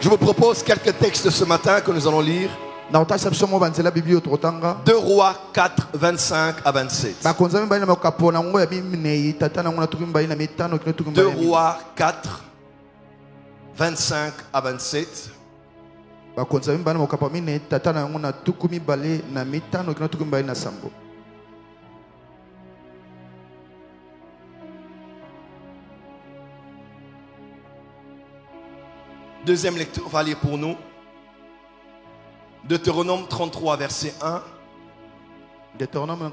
Je vous propose quelques textes ce matin que nous allons lire. 2 Rois 4, 25 à 27. 2 Rois 4, 25 à 27. Deuxième lecture, on va lire pour nous. Deutéronome 33, verset 1. Deutéronome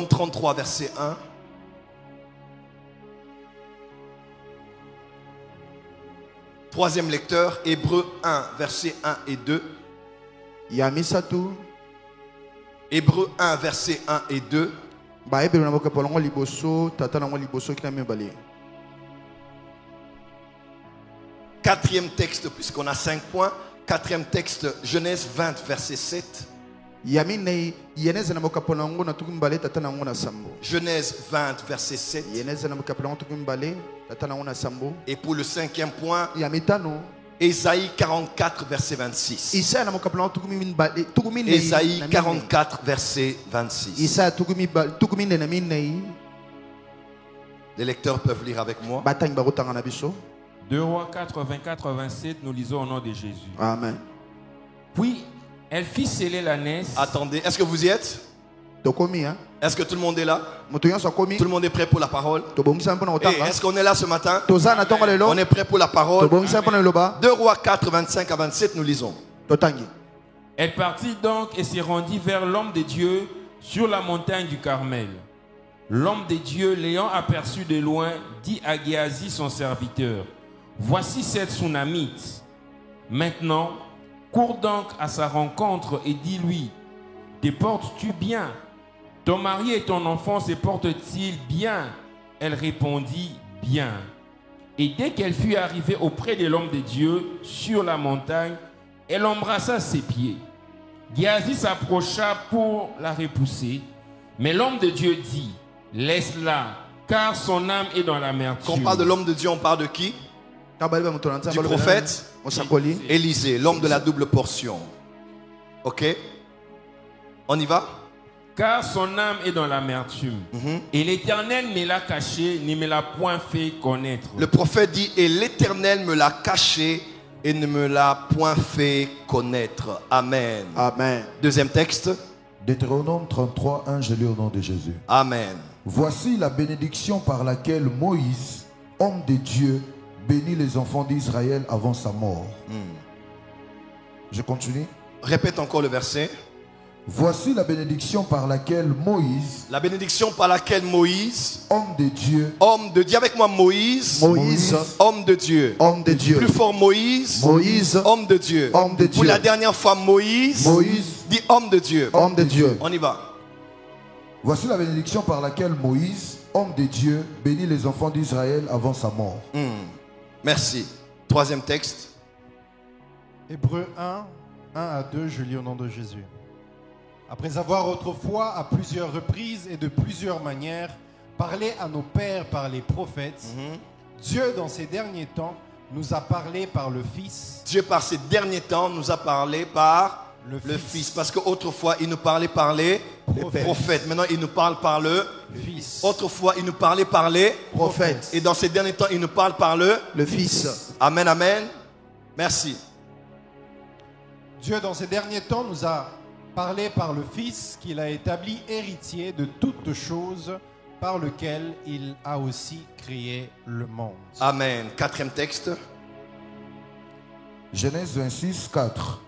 33, verset 1. Troisième lecteur, Hébreux 1, verset 1 et 2. Hébreux 1, verset 1 et 2. Quatrième texte, puisqu'on a 5 points. Quatrième texte, Genèse 20, verset 7. Genèse 20, verset 7. Et pour le cinquième point, Ésaïe 44, verset 26. Ésaïe 44, verset 26. Les lecteurs peuvent lire avec moi. 2 Rois 4, 24 à 27, nous lisons au nom de Jésus. Amen. Puis, elle fit sceller l'ânesse. Attendez, est-ce que vous y êtes? Est-ce que tout le monde est là? Tout le monde est prêt pour la parole? Est-ce qu'on est là ce matin? On est prêt pour la parole? 2 Rois 4, 25 à 27, nous lisons. Elle partit donc et se rendit vers l'homme de Dieu sur la montagne du Carmel. L'homme de Dieu, l'ayant aperçu de loin, dit à Géasi son serviteur: voici cette Sunamite. Maintenant, cours donc à sa rencontre et dis-lui: te portes-tu bien? Ton mari et ton enfant se portent-ils bien? Elle répondit: bien. Et dès qu'elle fut arrivée auprès de l'homme de Dieu sur la montagne, elle embrassa ses pieds. Géasi s'approcha pour la repousser, mais l'homme de Dieu dit: laisse-la, car son âme est dans l'amertume. Quand on parle de l'homme de Dieu, on parle de qui? Du prophète Élisée, l'homme de la double portion. Ok? On y va? Car son âme est dans l'amertume. Et l'Éternel me l'a caché, ne me l'a point fait connaître. Le prophète dit: et l'Éternel me l'a caché et ne me l'a point fait connaître. Amen. Amen. Deuxième texte. Deutéronome 33, 1, je lis au nom de Jésus. Amen. Voici la bénédiction par laquelle Moïse, homme de Dieu, bénit les enfants d'Israël avant sa mort. Je continue. Répète encore le verset. Voici la bénédiction par laquelle Moïse, la bénédiction par laquelle Moïse, homme de Dieu, avec moi Moïse, homme de Dieu, plus fort Moïse, homme de Dieu, pour la dernière fois Moïse, dit homme de Dieu, on y va. Voici la bénédiction par laquelle Moïse, homme de Dieu, bénit les enfants d'Israël avant sa mort. Merci. Troisième texte. Hébreux 1, 1 à 2, je lis au nom de Jésus. Après avoir autrefois, à plusieurs reprises et de plusieurs manières, parlé à nos pères par les prophètes, Dieu, dans ces derniers temps, nous a parlé par le Fils. Dieu, par ces derniers temps, nous a parlé par le Fils. Parce qu'autrefois, il nous parlait par les prophètes. Maintenant, il nous parle par le Fils. Autrefois, il nous parlait par les prophètes. Et dans ces derniers temps, il nous parle par le Fils. Amen, amen. Merci. Dieu, dans ces derniers temps, nous a parlé par le Fils qu'il a établi héritier de toutes choses, par lequel il a aussi créé le monde. Amen. Quatrième texte. Genèse 26, 4.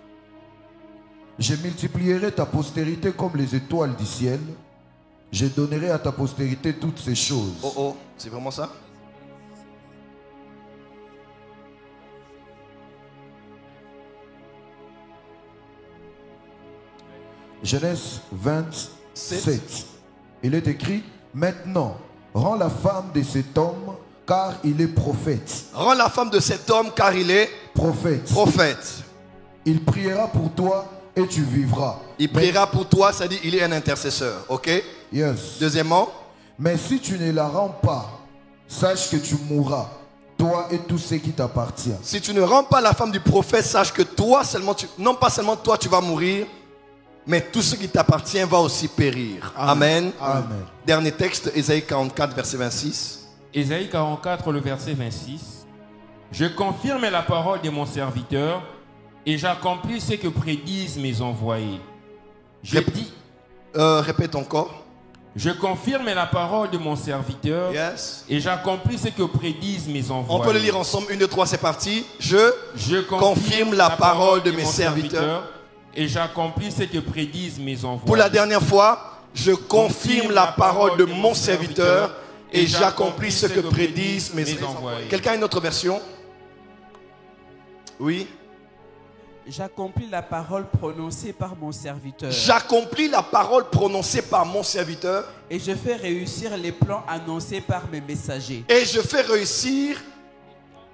Je multiplierai ta postérité comme les étoiles du ciel. Je donnerai à ta postérité toutes ces choses. Oh, c'est vraiment ça? Genèse 27. Il est écrit: maintenant, rends la femme de cet homme, car il est prophète. Rends la femme de cet homme, car il est prophète. Il priera pour toi et tu vivras. Il priera pour toi, c'est-à-dire il est un intercesseur. Ok? Yes. Deuxièmement. Mais si tu ne la rends pas, sache que tu mourras. toi et tout ce qui t'appartient. Si tu ne rends pas la femme du prophète, sache que toi seulement, non pas seulement toi tu vas mourir, mais tout ce qui t'appartient va aussi périr. Amen. Amen. Dernier texte, Ésaïe 44, verset 26. Ésaïe 44, le verset 26. Je confirme la parole de mon serviteur et j'accomplis ce que prédisent mes envoyés. Répète encore. Je confirme la parole de mon serviteur et j'accomplis ce que prédisent mes envoyés. On peut le lire ensemble. 1, 2, 3, c'est parti. Je confirme la parole de mes serviteurs et j'accomplis ce que prédisent mes envoyés. Pour la dernière fois, je confirme la parole de mon serviteur et j'accomplis ce que prédisent mes envoyés. Quelqu'un a une autre version? Oui. J'accomplis la parole prononcée par mon serviteur. J'accomplis la parole prononcée par mon serviteur. Et je fais réussir les plans annoncés par mes messagers. Et je fais réussir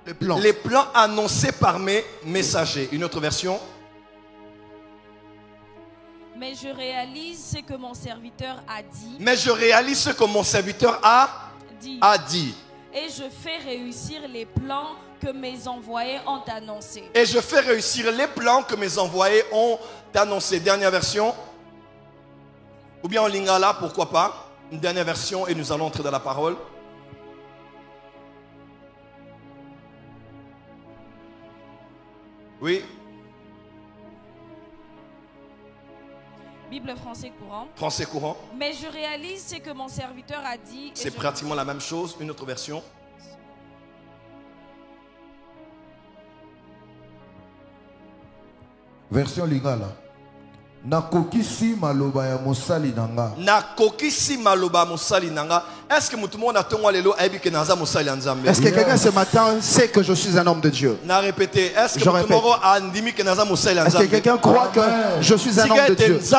les plans annoncés par mes messagers. Une autre version. Mais je réalise ce que mon serviteur a dit. Mais je réalise ce que mon serviteur a dit. Et je fais réussir les plans que mes envoyés ont annoncés. Et je fais réussir les plans que mes envoyés ont annoncés. Dernière version. Ou bien en lingala, pourquoi pas. Une dernière version et nous allons entrer dans la parole. Oui. Bible français courant. Français courant. Mais je réalise ce que mon serviteur a dit. C'est pratiquement la même chose. Une autre version. Version lingala. Nakokisi maloba ya mosali nanga. Nakokisi maloba mosali nanga. Est-ce que tout le monde a ton lelo aibike naza mosali nzambe? Est-ce que quelqu'un ce matin sait que je suis un homme de Dieu? Na répété. Est-ce que tout le monde a ndimi que naza mosali nzambe? Est-ce que quelqu'un croit que je suis un homme de Dieu? Laisse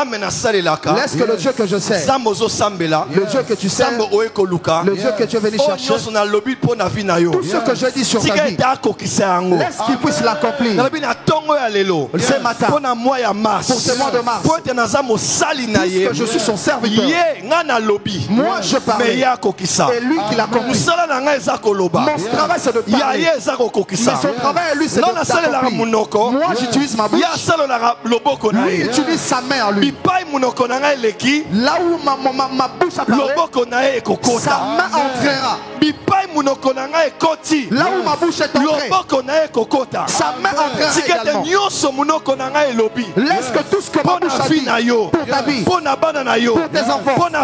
que le Dieu que je sais, le Dieu que tu sais, le Dieu que tu es venu chercher, tout ce que je dis sur ta vie, laisse qu'il puisse l'accomplir ce matin, pour ce mois de mars. Puisque je suis son serviteur, moi je parle et lui qui l'accomplit. Mon travail c'est de parler, mais son travail à lui c'est d'accomplir. Moi j'utilise ma bouche, lui utilise sa main à lui. Là où ma bouche a parlé, sa main entrera. Là où ma bouche est entrée, sa main entrera également. Laisse que tout ce que ma bouche a dit pour ta vie, pour tes enfants, pour ton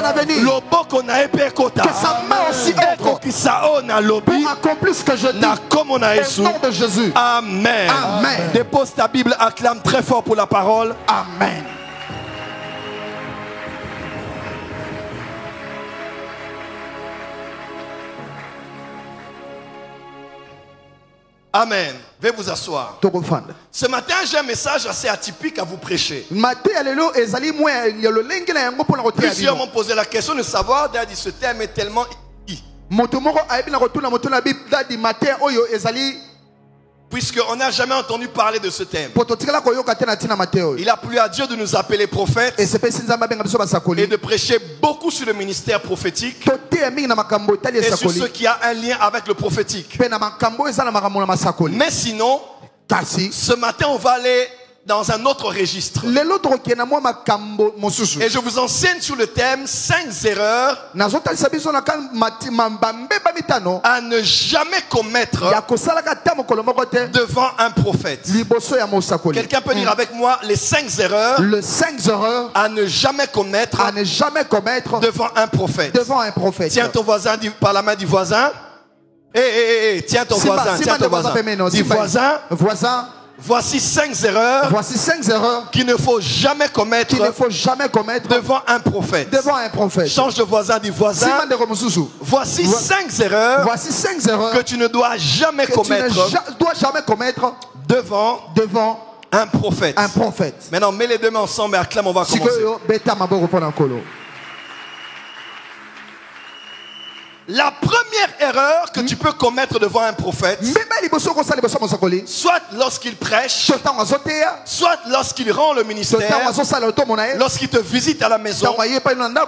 avenir, que sa main aussi entre pour accomplir ce que je dis au nom de Jésus. Amen. Amen. Dépose ta Bible, acclame très fort pour la parole. Amen. Amen. Veuillez vous asseoir. Ce matin, j'ai un message assez atypique à vous prêcher. Plusieurs m'ont posé la question de savoir, ce thème est tellement... Puisqu'on n'a jamais entendu parler de ce thème. Il a plu à Dieu de nous appeler prophètes et de prêcher beaucoup sur le ministère prophétique et sur ce qui a un lien avec le prophétique. Mais sinon, ce matin on va aller dans un autre registre. Et je vous enseigne sur le thème 5 erreurs à ne jamais commettre devant un prophète. Quelqu'un peut dire avec moi les 5 erreurs à ne jamais commettre devant un prophète. Tiens ton voisin par la main du voisin. Tiens ton voisin. Dis voisin. Voici 5 erreurs qu'il ne faut jamais commettre devant un prophète. Change de voisin, dis voisin. Voici 5 erreurs que tu ne dois jamais commettre devant un prophète. Maintenant, mets les deux mains ensemble et acclame, on va commencer. La première erreur que tu peux commettre devant un prophète, soit lorsqu'il prêche, soit lorsqu'il rend le ministère, lorsqu'il te visite à la maison,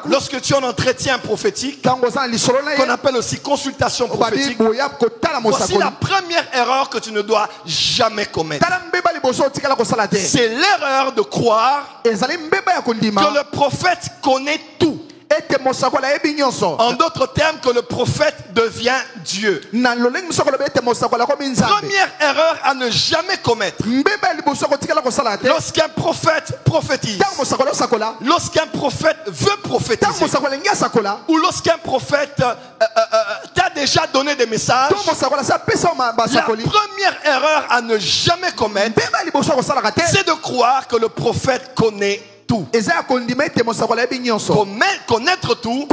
lorsque tu as un entretien prophétique, qu'on appelle aussi consultation prophétique, voici la première erreur que tu ne dois jamais commettre. C'est l'erreur de croire que le prophète connaît tout. En d'autres termes, que le prophète devient Dieu. Première erreur à ne jamais commettre. Lorsqu'un prophète prophétise, lorsqu'un prophète veut prophétiser, ou lorsqu'un prophète t'a déjà donné des messages, la première erreur à ne jamais commettre, c'est de croire que le prophète connaît tout. Connaître tout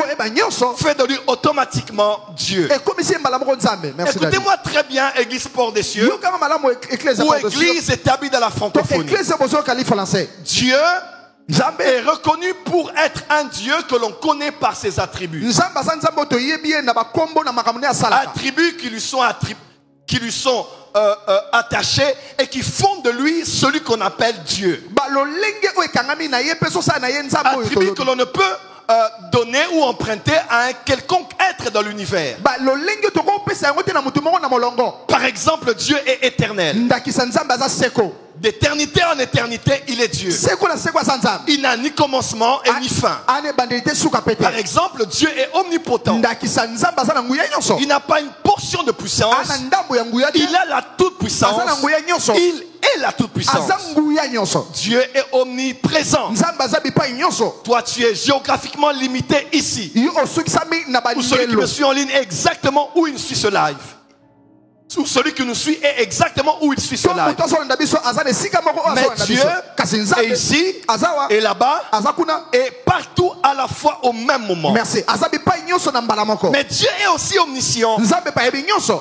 fait de lui automatiquement Dieu. Écoutez-moi très bien, Église Port des Cieux, ou Église établie dans la francophonie. Dieu est reconnu pour être un Dieu que l'on connaît par ses attributs. Attributs qui lui sont attachés et qui font de lui celui qu'on appelle Dieu. Attributs que l'on ne peut donner ou emprunter à un quelconque être dans l'univers. Par exemple, Dieu est éternel. D'éternité en éternité, il est Dieu. Il n'a ni commencement et ni fin. Par exemple, Dieu est omnipotent. Il n'a pas une portion de puissance. Il a la toute-puissance. Il est la toute-puissance. Dieu est omniprésent. Toi, tu es géographiquement limité ici. Ou celui qui me suit en ligne est exactement où il suit ce live. Ou celui qui nous suit est exactement où il suit ce live. Mais Dieu est ici, et là-bas, et partout à la fois au même moment. Mais Dieu est aussi omniscient.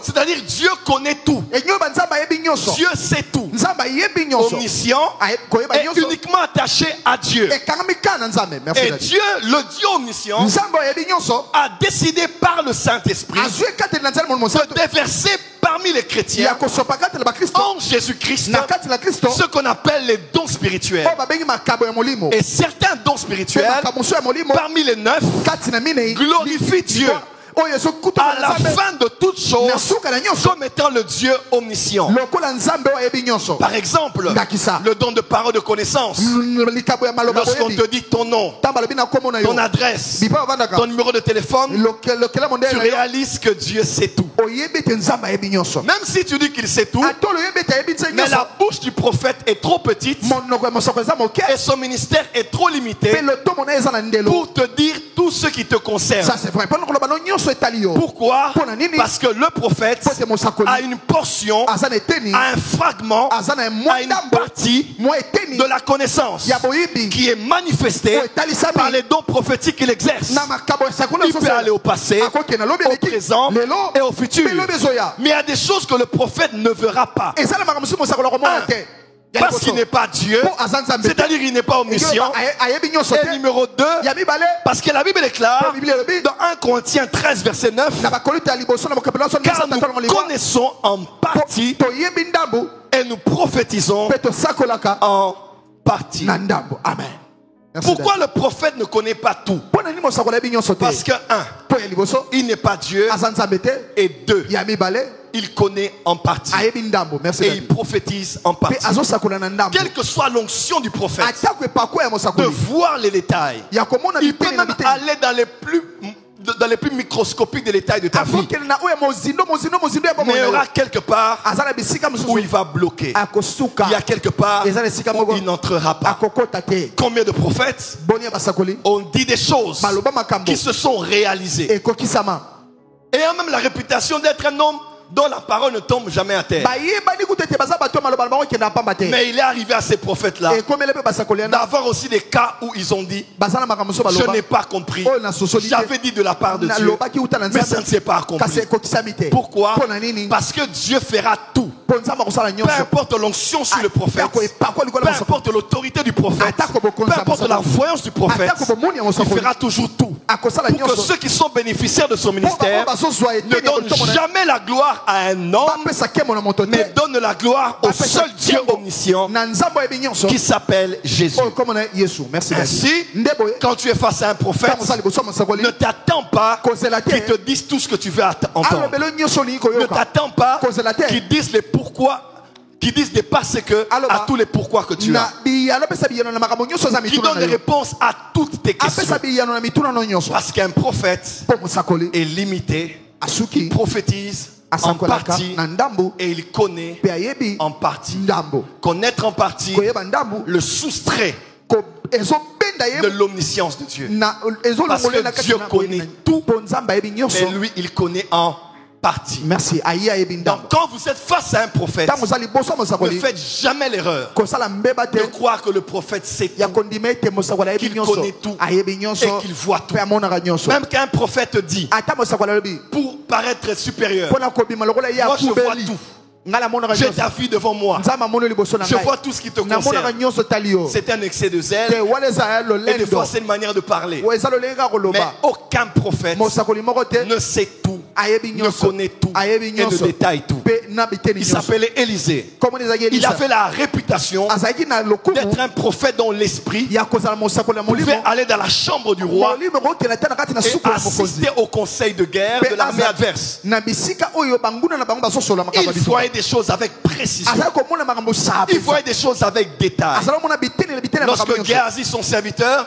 C'est-à-dire Dieu connaît tout. Dieu sait tout. Omniscient est uniquement attaché à Dieu. Et Dieu, le Dieu omniscient, a décidé par le Saint-Esprit de déverser parmi les chrétiens en Jésus-Christ ce qu'on appelle les dons spirituels. Et certains dons spirituels parmi les 9 glorifient Dieu à la fin de toutes choses comme étant le Dieu omniscient. Par exemple, le don de parole de connaissance. Lorsqu'on te dit ton nom, ton adresse, ton numéro de téléphone, tu réalises que Dieu sait tout. Même si tu dis qu'il sait tout, mais la bouche du prophète est trop petite et son ministère est trop limité pour te dire tout ce qui te concerne. Pourquoi? Parce que le prophète a une portion, a un fragment, a une partie de la connaissance qui est manifestée par les dons prophétiques qu'il exerce. Il peut aller au passé, au présent et au futur. Mais il y a des choses que le prophète ne verra pas. Parce qu'il n'est pas Dieu, c'est-à-dire qu'il n'est pas omniscient. Et numéro 2, parce que la Bible déclare dans 1 Corinthiens 13 verset 9, car nous connaissons en partie et nous prophétisons en partie. Amen. Pourquoi le prophèt ne connaît pas tout? Parce que 1, il n'est pas Dieu, et 2, il connaît en partie et il prophétise en partie. Quelle que soit l'onction du prophète de voir les détails, il peut même aller dans les plus microscopiques des détails de ta vie. Mais il y aura quelque part où il va bloquer. Il y a quelque part où il n'entrera pas. Combien de prophètes ont dit des choses qui se sont réalisées et ont même la réputation d'être un homme dont la parole ne tombe jamais à terre. Mais il est arrivé à ces prophètes-là d'avoir aussi des cas où ils ont dit: je n'ai pas compris, j'avais dit de la part de Dieu, mais ça ne s'est pas accompli. Pourquoi? Parce que Dieu fera tout. Peu importe l'onction sur le prophète, peu importe l'autorité du prophète, peu importe la voyance du prophète, il fera toujours tout pour que ceux qui sont bénéficiaires de son ministère ne donnent jamais la gloire à un homme, mais donnent la gloire au seul Dieu omniscient qui s'appelle Jésus. Ainsi, quand tu es face à un prophète, ne t'attends pas qu'il te dise tout ce que tu veux entendre. Ne t'attends pas qu'il dise les pourquoi, qui disent des parce que à tous les pourquoi que tu as, qui donne des réponses à toutes tes questions. Parce qu'un prophète est limité, il prophétise en partie et il connaît en partie. Connaître en partie le soustrait de l'omniscience de Dieu. Parce que Dieu connaît tout, mais lui il connaît en partie. Merci. Donc quand vous êtes face à un prophète, ne faites jamais l'erreur de croire que le prophète sait tout, qu'il connaît tout et qu'il voit tout. Même qu'un prophète dit, pour paraître supérieur, moi je vois tout. J'ai ta vie devant moi. Je vois tout ce qui te concerne. C'est un excès de zèle et des fois c'est une manière de parler. Mais aucun prophète ne sait tout, ne connaît tout et ne détaille tout. Il s'appelait Élisée. Il a fait la réputation d'être un prophète dans l'esprit. Il pouvait aller dans la chambre du roi et assister au conseil de guerre de l'armée adverse. Il voyait des choses avec précision. Il voyait des choses avec détail. Lorsque Géasi, son serviteur,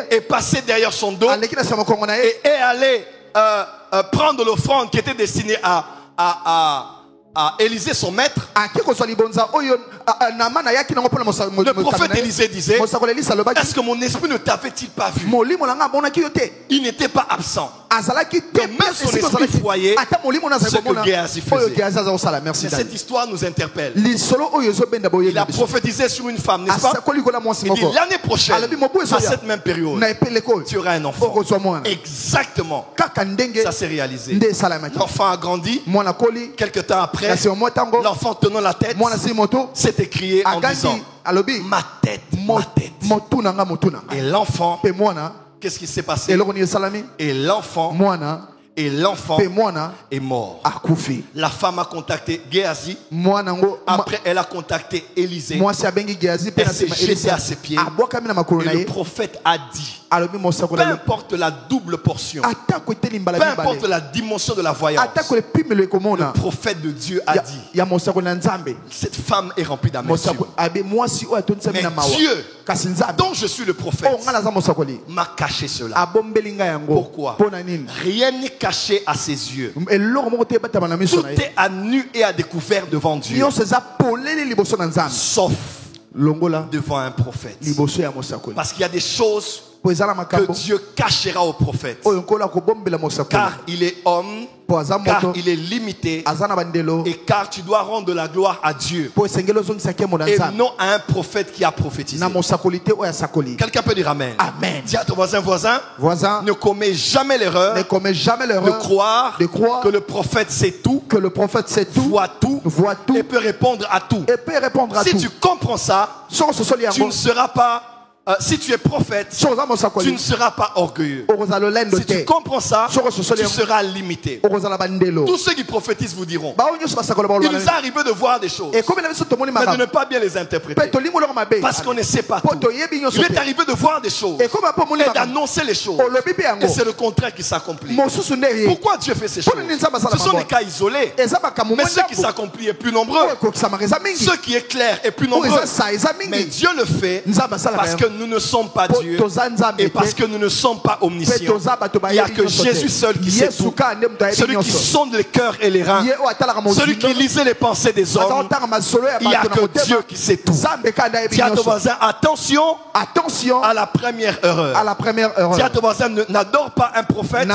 est passé derrière son dos et est allé prendre l'offrande qui était destinée à Élisée, son maître, le prophète Élisée disait: est-ce que mon esprit ne t'avait-il pas vu? Il n'était pas absent. Mais même son esprit voyait ce que Géasi faisait. Cette histoire nous interpelle. Il a prophétisé sur une femme, n'est-ce pas? Il dit: l'année prochaine, à cette même période, tu auras un enfant. Exactement. Ça s'est réalisé. L'enfant a grandi. Quelques temps après, l'enfant tenant la tête s'est écrié en disant: ma tête, ma tête. Et l'enfant, qu'est-ce qui s'est passé? Et l'enfant est mort. La femme a contacté Géasi. Après, elle a contacté Élisée. Elle s'est jetée à ses pieds. Et le prophète a dit: peu importe la double portion, peu importe la dimension de la voyance, le prophète de Dieu a dit: cette femme est remplie d'amertume. Mais Dieu, dont je suis le prophète, m'a caché cela. Pourquoi? Rien n'est caché à ses yeux. Tout est à nu et à découvert devant Dieu, sauf devant un prophète. Parce qu'il y a des choses que Dieu cachera au prophète, car il est homme, car il est limité, et car tu dois rendre la gloire à Dieu et non à un prophète qui a prophétisé. Quelqu'un peut dire amen? Amen. Dis à ton voisin, ne commets jamais l'erreur de croire que le prophète sait tout, voit tout et peut répondre à tout. Si tu comprends ça, tu ne seras pas... si tu es prophète, tu ne seras pas orgueilleux. Si tu comprends ça, tu seras limité. Tous ceux qui prophétisent vous diront: il nous est arrivé de voir des choses, mais de ne pas bien les interpréter, parce qu'on ne sait pas tout. Il est arrivé de voir des choses et d'annoncer les choses, et c'est le contraire qui s'accomplit. Pourquoi Dieu fait ces choses? Ce sont des cas isolés, mais ce qui s'accomplit est plus nombreux. Ce qui est clair est plus nombreux. Mais Dieu le fait parce que nous ne sommes pas Dieu et parce que nous ne sommes pas omniscients. Il n'y a que Jésus seul qui sait tout. Celui qui sonde les cœurs et les reins, celui qui lisait les pensées des hommes. Il n'y a que Dieu qui sait tout. Dis à ton voisin: attention à la première erreur. Dis à ton voisin: n'adore pas un prophète.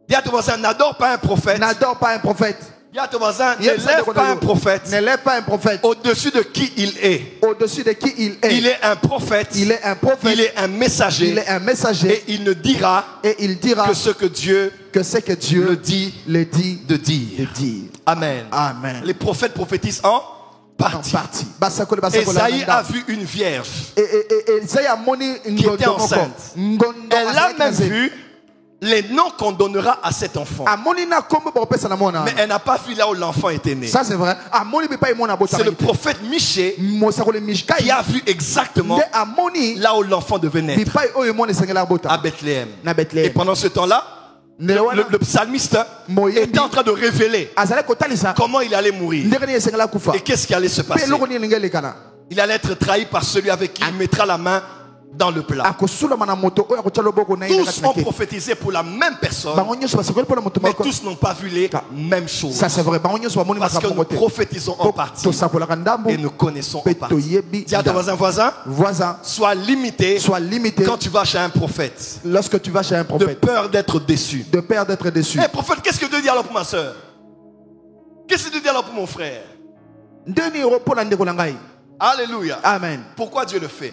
Dis à ton voisin, n'adore pas un prophète. N'adore pas un prophète. Dis à ton voisin, ne lève pas un prophète. Ne lève pas un prophète. Au-dessus de qui il est. Au-dessus de qui il est. Il est un prophète. Il est un prophète. Il est un messager. Il est un messager. Et il ne dira. Et il dira que ce que Dieu. Que ce que Dieu le dit de dire. Amen. Amen. Les prophètes prophétisent en partie. Esaïe a vu une vierge qui était enceinte. Elle a même vu les noms qu'on donnera à cet enfant. Mais elle n'a pas vu là où l'enfant était né. Ça c'est vrai. C'est le prophète Michée qui a vu exactement là où l'enfant devait naître. À Bethléem. Et pendant ce temps-là, le psalmiste était en train de révéler comment il allait mourir et qu'est-ce qui allait se passer. Il allait être trahi par celui avec qui il mettra la main dans le plat. Tous ont prophétisé pour la même personne, mais tous n'ont pas vu les mêmes choses. Parce que nous prophétisons en partie et nous connaissons en partie. Dis à ton voisin, sois limité quand tu vas chez un prophète. Lorsque tu vas chez un prophète, de peur d'être déçu. Hey, prophète, qu'est-ce que Dieu dit alors pour ma soeur? Qu'est-ce que Dieu dit alors pour mon frère? Alléluia. Amen. Pourquoi Dieu le fait?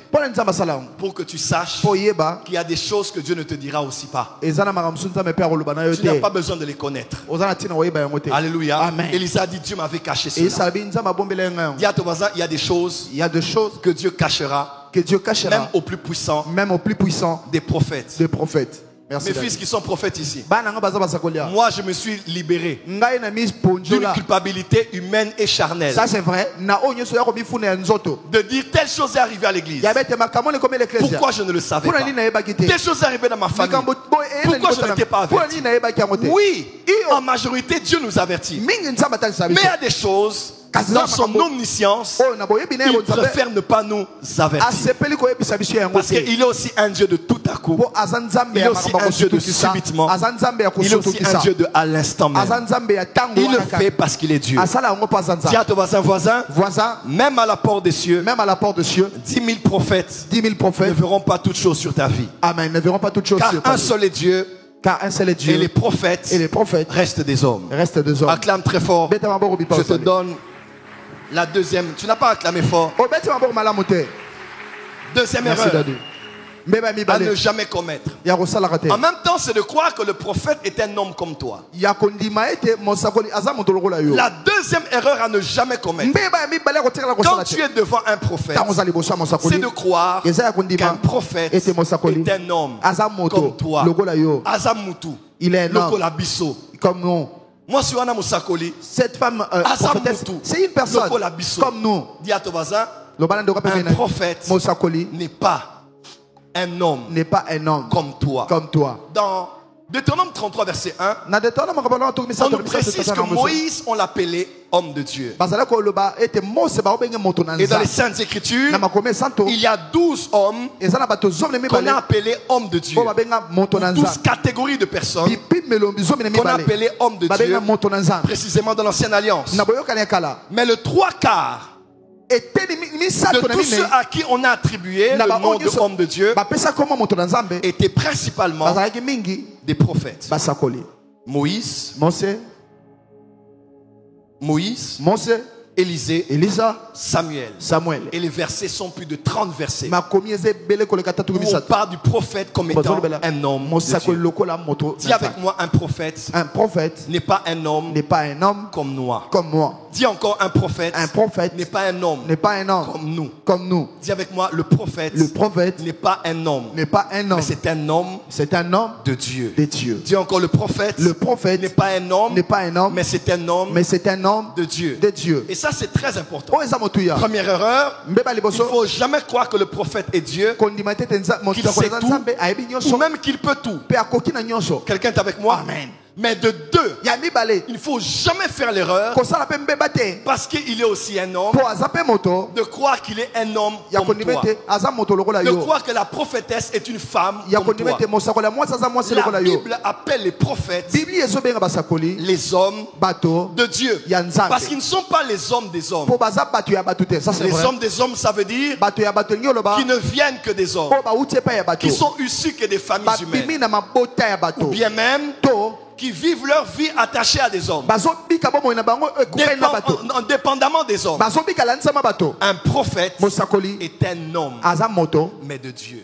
Pour que tu saches qu'il y a des choses que Dieu ne te dira aussi pas. Tu n'as pas besoin de les connaître. Alléluia. Amen. Élisa a dit, Dieu m'avait caché cela. Dis à ton voisin, il y a des choses que Dieu cachera, même au plus puissant des prophètes. Merci. Mes fils qui sont prophètes ici. Moi, je me suis libéré d'une culpabilité humaine et charnelle. Ça, c'est vrai. De dire telle chose est arrivée à l'église. Pourquoi je ne le savais pas? Telle chose est arrivée dans ma famille. Pourquoi je n'étais pas averti? Oui, en majorité, Dieu nous avertit. Mais il y a des choses, dans son omniscience, il préfère ne pas nous avertir. Parce qu'il est aussi un Dieu de tout à coup. Il est aussi un Dieu de subitement. Il est aussi un Dieu de à l'instant même. Il le fait parce qu'il est Dieu. Dis à ton voisin, même à la porte des cieux, 10 000 prophètes ne verront pas toutes choses sur ta vie. Amen. Ne verront pas toutes choses sur ta vie. Car un seul est Dieu. Et les prophètes restent des hommes. Acclame très fort. Je te donne la deuxième. Tu n'as pas acclamé fort. Deuxième erreur à ne jamais commettre. En même temps, c'est de croire que le prophète est un homme comme toi. La deuxième erreur à ne jamais commettre, quand tu es devant un prophète, c'est de croire qu'un prophète est un homme comme toi. Azamutu, il est un homme comme nous. Moi, je suis Anna Moussakoli. Cette femme c'est une personne comme nous. Dis à ton voisin, un prophète n'est pas un homme comme toi. Dans Deutéronome 33 verset 1, on nous précise que Moïse, on l'appelait homme de Dieu. Et dans les Saintes Écritures, il y a 12 hommes qu'on a appelés hommes de Dieu. 12 catégories de personnes qu'on a appelées hommes de Dieu, précisément dans l'Ancienne Alliance. Mais le 3/4 de tous ceux à qui on a attribué le nom de homme de Dieu étaient principalement des prophètes. Moïse, Élisée, Samuel. Et les versets sont plus de 30 versets. Où on parle du prophète comme étant un homme de Dieu. Dis avec moi, un prophète n'est pas un homme comme moi. Dis encore, un prophète n'est pas un homme comme nous. Dis avec moi, le prophète n'est pas un homme. Mais c'est un homme de Dieu. Dis encore, le prophète n'est pas un homme. Mais c'est un homme de Dieu. Et ça, c'est très important. Première erreur, il ne faut jamais croire que le prophète est Dieu, qu'il sait tout, ou même qu'il peut tout. Quelqu'un est avec moi? Amen. Mais de deux, il ne faut jamais faire l'erreur, parce qu'il est aussi un homme, de croire qu'il est un homme comme toi. De croire que la prophétesse est une femme comme toi. La Bible appelle les prophètes les hommes de Dieu, parce qu'ils ne sont pas les hommes des hommes. Les hommes des hommes, ça veut dire qui ne viennent que des hommes, qui sont issus que des familles humaines, ou bien même qui vivent leur vie attachés à des hommes. Indépendamment des hommes. Un prophète est un homme, mais de Dieu.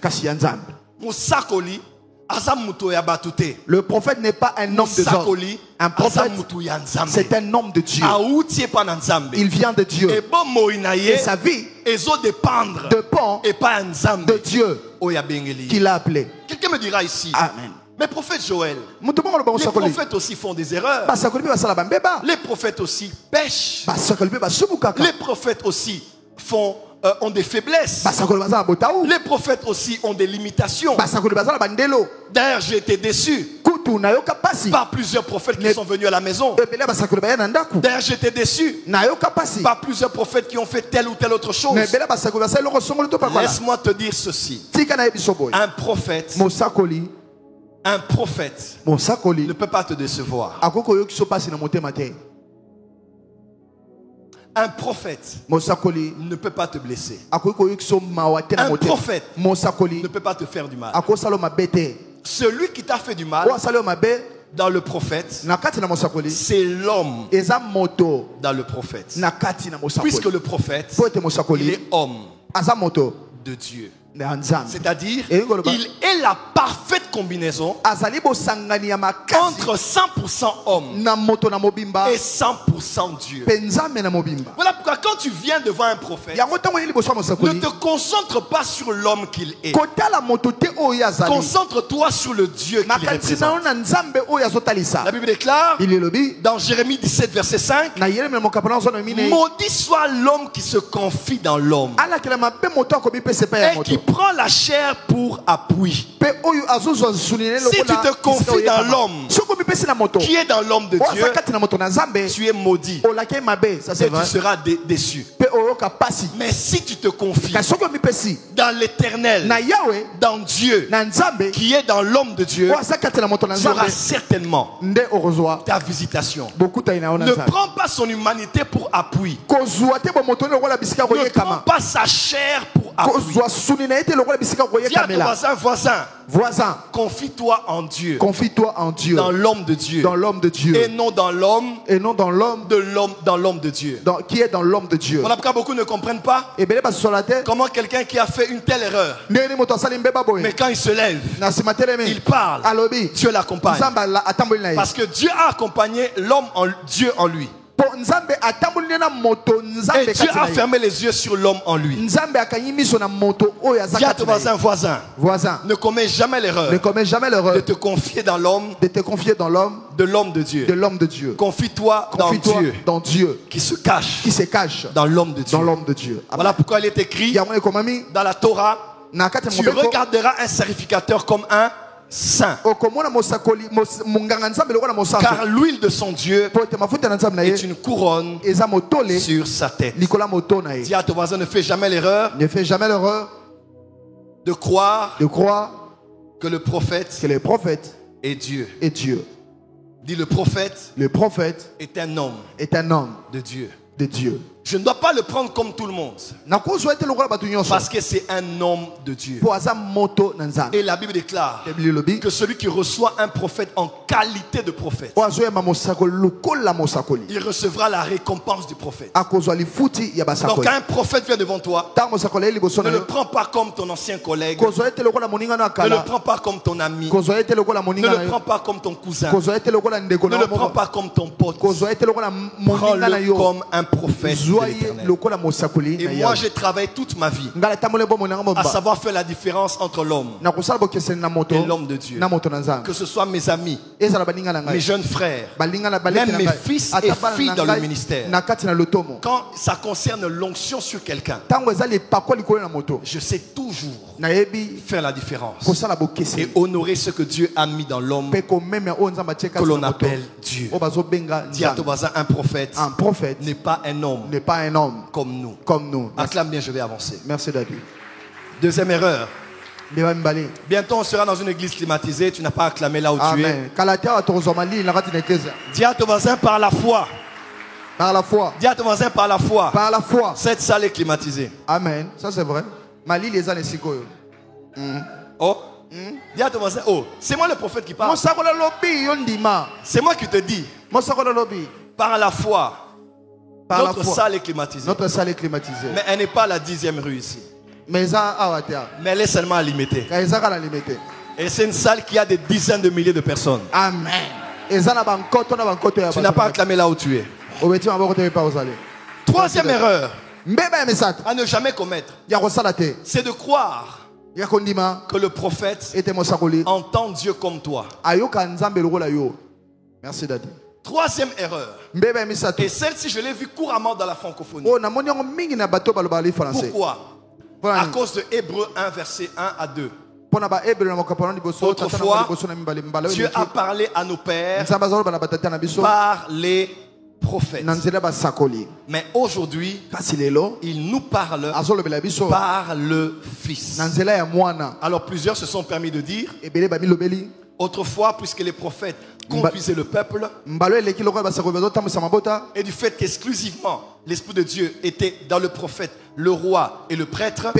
Le prophète n'est pas un homme de hommes. Un prophète, c'est un homme de Dieu. Il vient de Dieu. Et sa vie dépend de Dieu qui l'a appelé. Quelqu'un me dira ici. Amen. Mais prophète Joël, les prophètes aussi font des erreurs. Les prophètes aussi pêchent. Les prophètes aussi ont des faiblesses. Les prophètes aussi ont des limitations. D'ailleurs, j'ai été déçu par plusieurs prophètes qui sont venus à la maison. D'ailleurs, j'étais déçu par plusieurs prophètes qui ont fait telle ou telle autre chose. Laisse-moi te dire ceci. Un prophète ne peut pas te décevoir. Un prophète ne peut pas te blesser. Un prophète ne peut pas te faire du mal. Celui qui t'a fait du mal dans le prophète, c'est l'homme dans le prophète. Puisque le prophète, il est homme de Dieu. C'est-à-dire, il est la parfaite combinaison entre 100% homme et 100% Dieu. Voilà pourquoi quand tu viens devant un prophète, ne te concentre pas sur l'homme qu'il est. Concentre-toi sur le Dieu qu'il représente. La Bible déclare dans Jérémie 17 verset 5, maudit soit l'homme qui se confie dans l'homme et qui prend la chair pour appui. Si tu te confies dans l'homme qui est dans l'homme de Dieu, tu es maudit et tu seras déçu. Mais si tu te confies dans l'Éternel, dans Dieu qui est dans l'homme de Dieu, tu auras certainement ta visitation. Ne prends pas son humanité pour appui. Ne prends pas sa chair pour appui. Dis à ton voisin, confie-toi en Dieu. Dans l'homme de Dieu. Et non dans l'homme. Dans l'homme de Dieu. Qui est dans l'homme de Dieu. Voilà pourquoi beaucoup ne comprennent pas comment quelqu'un qui a fait une telle erreur, mais quand il se lève, il parle, Dieu l'accompagne. Parce que Dieu a accompagné Dieu en lui. Et Dieu a fermé les yeux sur l'homme en lui. Dis à ton voisin, ne commets jamais l'erreur de te confier dans l'homme de l'homme de Dieu. Confie-toi dans Dieu qui se cache dans l'homme de Dieu. Voilà pourquoi il est écrit dans la Torah, tu regarderas un sacrificateur comme un saint, car l'huile de son Dieu est une couronne sur sa tête. Dis à ton voisin, ne fais jamais l'erreur de croire que le prophète est Dieu. Dis, le prophète est un homme de Dieu. Je ne dois pas le prendre comme tout le monde, parce que c'est un homme de Dieu. Et la Bible déclare que celui qui reçoit un prophète en qualité de prophète, il recevra la récompense du prophète. Donc quand un prophète vient devant toi, ne le prends pas comme ton ancien collègue, ne le prends pas comme ton ami, ne le prends pas comme ton cousin, ne le prends pas comme ton pote, prends-le comme un prophète. Et moi j'ai travaillé toute ma vie à savoir faire la différence entre l'homme et l'homme de Dieu. Que ce soit mes amis, mes jeunes frères, même mes fils et filles dans le ministère. Quand ça concerne l'onction sur quelqu'un, je sais toujours faire la différence et honorer ce que Dieu a mis dans l'homme, que l'on appelle Dieu. Dis à ton voisin, un prophète n'est pas un homme comme nous. Acclame bien, je vais avancer. Merci David. Deuxième erreur. Bientôt on sera dans une église climatisée. Tu n'as pas acclamé là où tu es. Dis à ton voisin, par la foi. Dis à ton voisin, par la foi. Cette salle est climatisée. Amen. Ça c'est vrai. Oh, Dis à ton voisin, oh, c'est moi le prophète qui parle. C'est moi qui te dis. Par la foi. Notre salle est climatisée. Mais elle n'est pas la 10e rue ici. Mais elle est seulement à limiter. Et c'est une salle qui a des dizaines de milliers de personnes. Amen. Tu n'as pas acclamé là où tu es. Troisième erreur à ne jamais commettre, c'est de croire que le prophète entend Dieu comme toi. Merci Daddy. Troisième erreur, et celle-ci je l'ai vue couramment dans la francophonie. Pourquoi? À cause de Hébreux 1 verset 1 à 2. Autrefois, Dieu a parlé à nos pères par les prophètes. Mais aujourd'hui, il nous parle par le Fils. Alors plusieurs se sont permis de dire, autrefois, puisque les prophètes conduisaient le peuple, et du fait qu'exclusivement l'Esprit de Dieu était dans le prophète, le roi et le prêtre,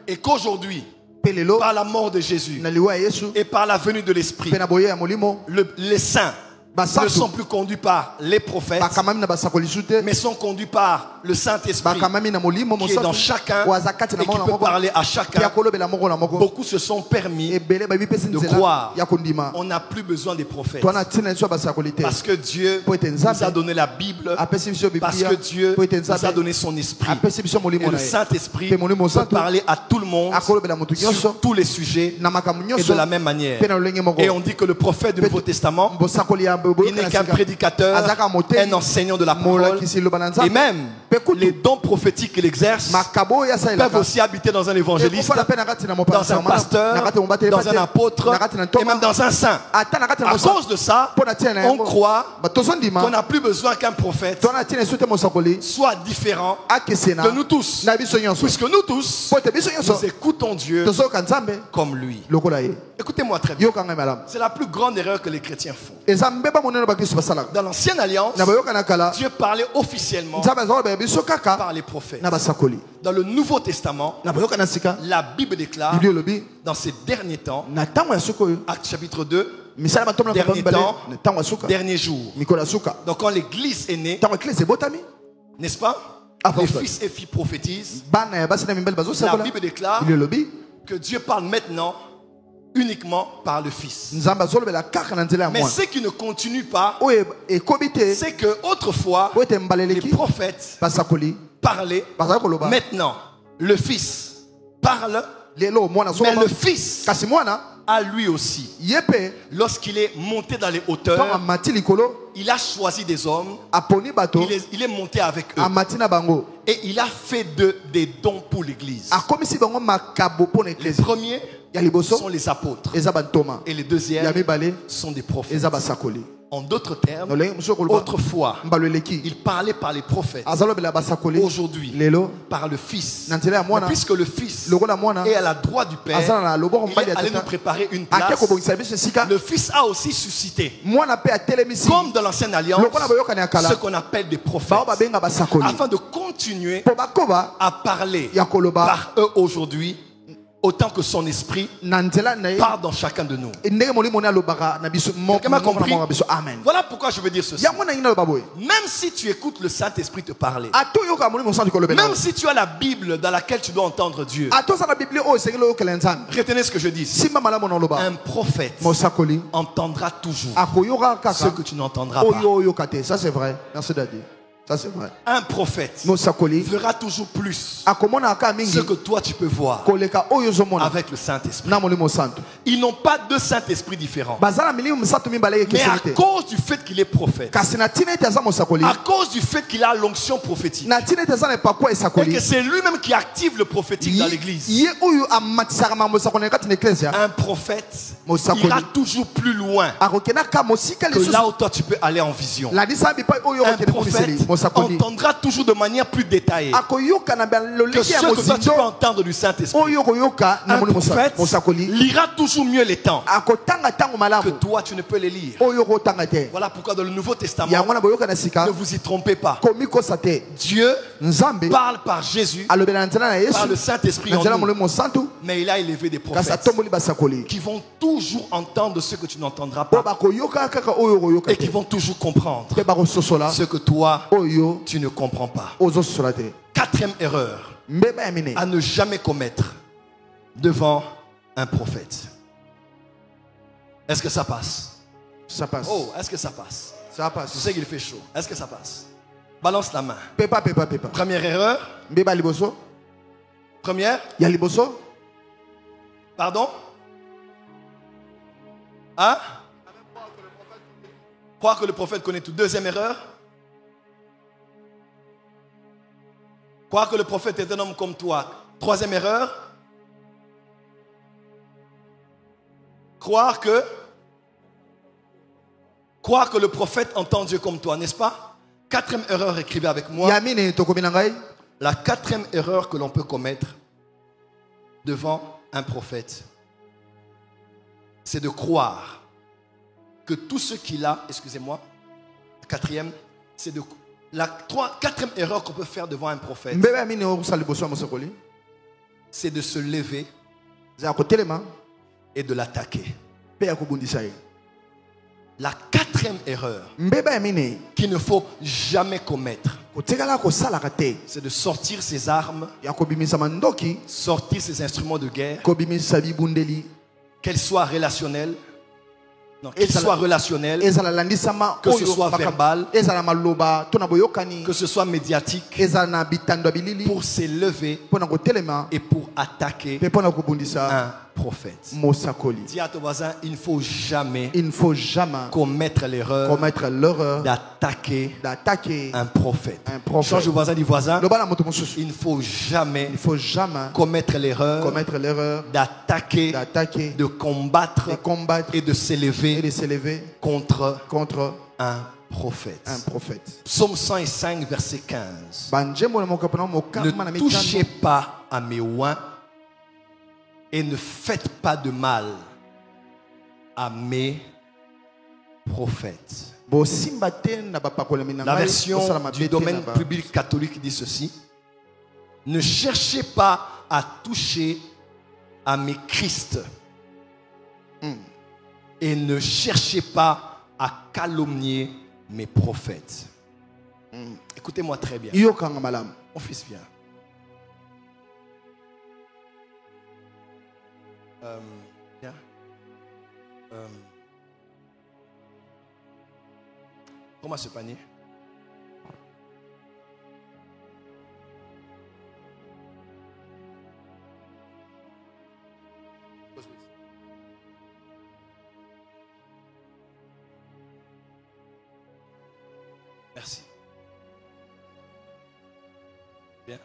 et qu'aujourd'hui, par la mort de Jésus et par la venue de l'Esprit, les saints ne sont plus conduits par les prophètes, mais sont conduits par le Saint-Esprit qui est dans chacun et qui peut parler à chacun. Beaucoup se sont permis de croire. On n'a plus besoin des prophètes parce que Dieu nous a donné la Bible, parce que Dieu nous a donné son Esprit, et le Saint-Esprit peut parler à tout le monde sur tous les sujets et de la même manière. Et on dit que le prophète du Nouveau Testament, il n'est qu'un prédicateur, un enseignant de la parole. Et même les dons prophétiques qu'il exerce peuvent aussi habiter dans un évangéliste, dans un pasteur, dans un apôtre et même dans un saint. À cause de ça, on croit qu'on n'a plus besoin qu'un prophète soit différent de nous tous, puisque nous tous, nous écoutons Dieu comme lui. Écoutez-moi très bien. C'est la plus grande erreur que les chrétiens font. Dans l'ancienne alliance, Dieu parlait officiellement par les prophètes. Dans le Nouveau Testament, la Bible déclare, dans ces derniers temps, Actes chapitre 2, dernier temps, dernier jour. Donc quand l'église est née, n'est-ce pas? Les fils et filles prophétisent. La Bible déclare que Dieu parle maintenant uniquement par le Fils. Mais ce qui ne continue pas, c'est que autrefois les prophètes parlaient. Maintenant le Fils parle, mais le Fils a lui aussi, lorsqu'il est monté dans les hauteurs, il a choisi des hommes, il est monté avec eux et il a fait des dons pour l'église. Les premiers sont les apôtres et les deuxièmes sont des prophètes. En d'autres termes, autrefois, il parlait par les prophètes. Aujourd'hui, par le Fils. Mais puisque le Fils est à la droite du Père, il est allé nous préparer une place. Le Fils a aussi suscité, comme dans l'ancienne alliance, ce qu'on appelle des prophètes, afin de continuer à parler par eux aujourd'hui, autant que son esprit part dans chacun de nous. Quelqu'un m'a compris? Voilà pourquoi je veux dire ceci. Même si tu écoutes le Saint-Esprit te parler, même si tu as la Bible dans laquelle tu dois entendre Dieu, retenez ce que je dis. Un prophète entendra toujours ce que tu n'entendras pas. Ça c'est vrai. Merci Daddy. Ça c'est vrai. Un prophète verra toujours plus ce que toi tu peux voir avec le Saint-Esprit. Ils n'ont pas deux Saint-Esprits différents. Mais à cause du fait qu'il est prophète, à cause du fait qu'il a l'onction prophétique, et que c'est lui-même qui active le prophétique dans l'église, un prophète ira toujours plus loin que là où toi tu peux aller en vision. Un prophète entendra toujours de manière plus détaillée que ce que toi tu peux entendre du Saint-Esprit. Un prophète lira toujours mieux les temps que toi tu ne peux les lire. Voilà pourquoi dans le Nouveau Testament, ne vous y trompez pas. Dieu parle par Jésus, par le Saint-Esprit en nous. Mais il a élevé des prophètes qui vont toujours entendre ce que tu n'entendras pas et qui vont toujours comprendre ce que toi tu ne comprends pas. Quatrième erreur à ne jamais commettre devant un prophète. Est-ce que ça passe? Ça passe. Oh, est-ce que ça passe? Ça passe. Je sais qu'il fait chaud. Est-ce que ça passe? Balance la main. Pépa. Première erreur. Première. Pardon? Hein? Croire que le prophète connaît tout. Deuxième erreur. Croire que le prophète est un homme comme toi. Troisième erreur. Croire que le prophète entend Dieu comme toi, n'est-ce pas? Quatrième erreur, écrivez avec moi. La quatrième erreur que l'on peut commettre devant un prophète, c'est de croire que tout ce qu'il a, excusez-moi, quatrième, c'est de quatrième erreur qu'on peut faire devant un prophète, c'est de se lever et de l'attaquer. La quatrième erreur qu'il ne faut jamais commettre, c'est de sortir ses armes, sortir ses instruments de guerre, qu'elles soient relationnelles, que ce soit relationnel, que ce soit verbal, que ce soit médiatique, pour s'élever et pour attaquer un prophète. Dis à ton voisin, il ne faut jamais commettre l'erreur d'attaquer un prophète. Change de voisin, dis voisin, il ne faut jamais commettre l'erreur d'attaquer, de combattre et de s'élever contre un prophète. Psaume 105, verset 15. Ne touchez pas à mes oins et ne faites pas de mal à mes prophètes. La version du domaine public catholique dit ceci: ne cherchez pas à toucher à mes Christ et ne cherchez pas à calomnier mes prophètes. Écoutez-moi très bien. Mon fils, viens. Viens. Comment ce panier? Merci. Bien.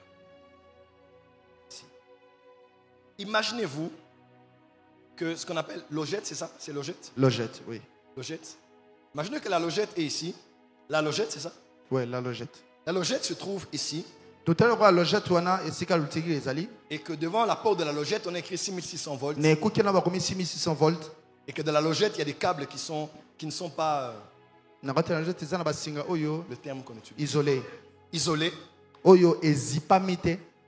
Merci. Imaginez-vous que ce qu'on appelle logette, c'est ça? C'est logette? Logette, oui. Logette. Imaginez que la logette est ici. La logette, c'est ça? Oui, la logette. La logette se trouve ici. Et que devant la porte de la logette, on a écrit 6600 volts. Et que dans la logette, il y a des câbles qui ne sont pas... le terme qu'on utilise. Isolé. Isolé.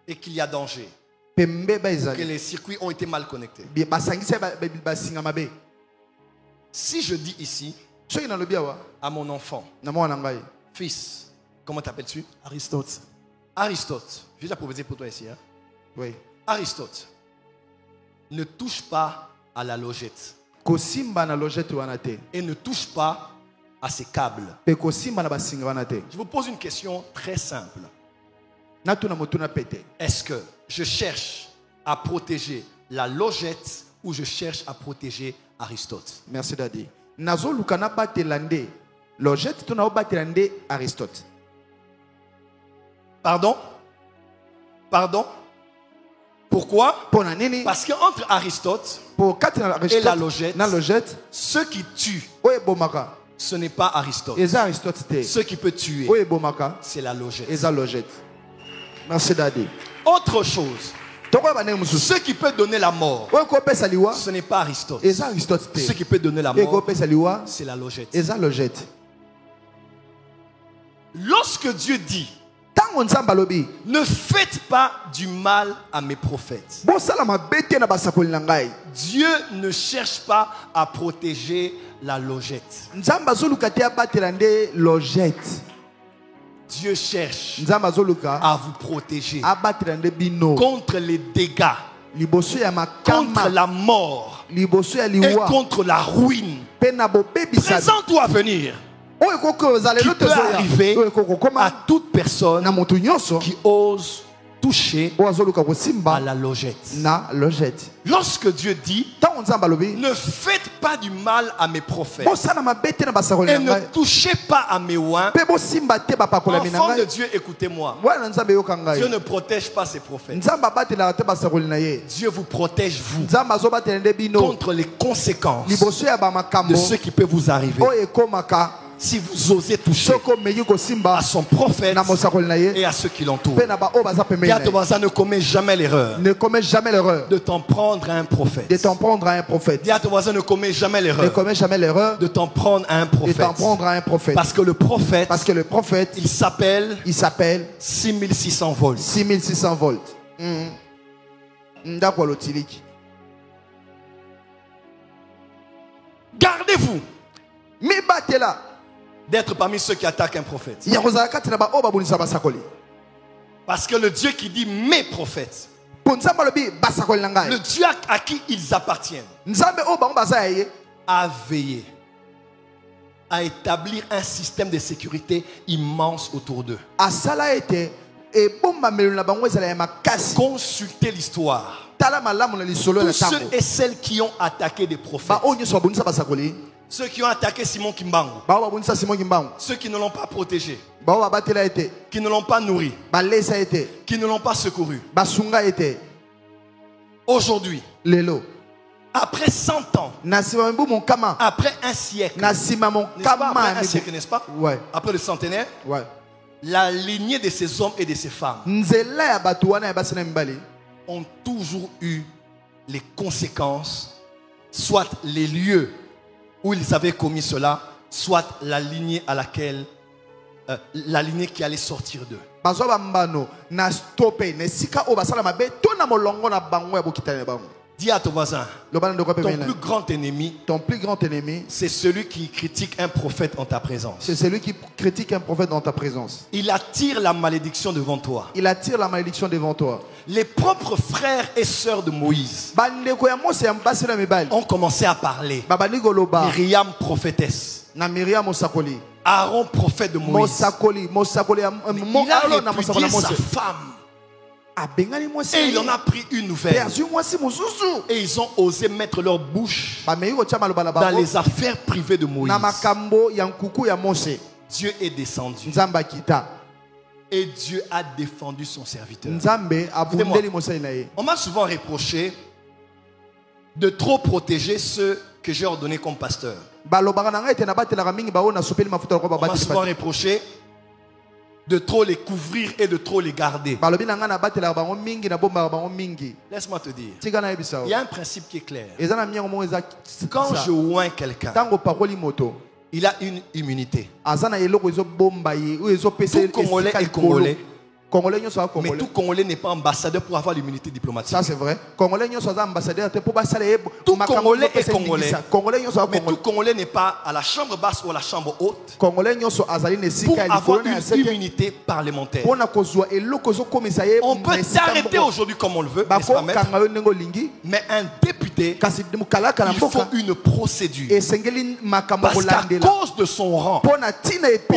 Et qu'il y a danger. Que les circuits ont été mal connectés. Si je dis ici à mon enfant, fils, comment t'appelles-tu? Aristote. Aristote, j'ai déjà proposé pour toi ici. Hein? Oui. Aristote, ne touche pas à la logette. Et ne touche pas à ces câbles. Je vous pose une question très simple. Est-ce que je cherche à protéger la logette ou je cherche à protéger Aristote? Merci Daddy. Nazo lukana batelande logette tu na batelande Aristote. Pardon? Pardon? Pourquoi? Parce qu'entre Aristote et la logette, ceux qui tuent Ce n'est pas Aristote. Ce qui peut tuer, c'est la logette. Merci Daddy. Autre chose. Ce qui peut donner la mort, ce n'est pas Aristote. Ce qui peut donner la mort, c'est la logette. Lorsque Dieu dit, ne faites pas du mal à mes prophètes, Dieu ne cherche pas à protéger la logette. Dieu cherche à vous protéger contre les dégâts, contre la mort et contre la ruine présente ou à venir, qui peut arriver à toute personne qui ose toucher à la logette. Lorsque Dieu dit, ne faites pas du mal à mes prophètes et ne touchez pas à mes oins, enfants de Dieu, écoutez-moi, Dieu ne protège pas ses prophètes. Dieu vous protège vous contre les conséquences de ce qui peut vous arriver si vous osez toucher à son prophète et à ceux qui l'entourent. Ne commets jamais l'erreur de t'en prendre à un prophète. Ne commets jamais l'erreur de t'en prendre à un prophète. Parce que le prophète, il s'appelle 6600 volts. 6600 volts. Gardez-vous d'être parmi ceux qui attaquent un prophète. Parce que le Dieu qui dit mes prophètes, le Dieu à qui ils appartiennent, a veillé à établir un système de sécurité immense autour d'eux. Consultez l'histoire. Tous ceux et celles qui ont attaqué des prophètes, ceux qui ont attaqué Simon Kimbangu, ceux qui ne l'ont pas protégé, qui ne l'ont pas nourri, qui ne l'ont pas secouru. Aujourd'hui, après 100 ans, après un siècle, n'est-ce pas? Après le centenaire, la lignée de ces hommes et de ces femmes ont toujours eu les conséquences, soit les lieux où ils avaient commis cela, soit la lignée à laquelle la lignée qui allait sortir d'eux. Dis à ton voisin, ton plus grand ennemi, c'est celui qui critique un prophète en ta présence. C'est celui qui critique un prophète dans ta présence. Il attire la malédiction devant toi. Il attire la malédiction devant toi. Les propres frères et sœurs de Moïse ont commencé à parler. Myriam prophétesse, Aaron prophète de Moïse. Il a répudié sa femme. Et il en a pris une nouvelle. Et ils ont osé mettre leur bouche dans les affaires privées de Moïse. Dieu est descendu. Et Dieu a défendu son serviteur. On m'a souvent reproché de trop protéger ceux que j'ai ordonnés comme pasteur. On m'a souvent reproché de trop les couvrir et de trop les garder. Laisse-moi te dire, il y a un principe qui est clair. Quand je oins quelqu'un, il a une immunité. Tout Congolais est Congolais. Mais tout Congolais n'est pas ambassadeur pour avoir l'immunité diplomatique. Ça c'est vrai. Tout Congolais est Congolais. Mais tout Congolais n'est pas à la chambre basse ou à la chambre haute pour avoir une immunité parlementaire. On peut s'arrêter aujourd'hui comme on le veut, n'est-ce pas, maître? Mais un député, il faut une procédure. Parce qu'à cause de son rang, on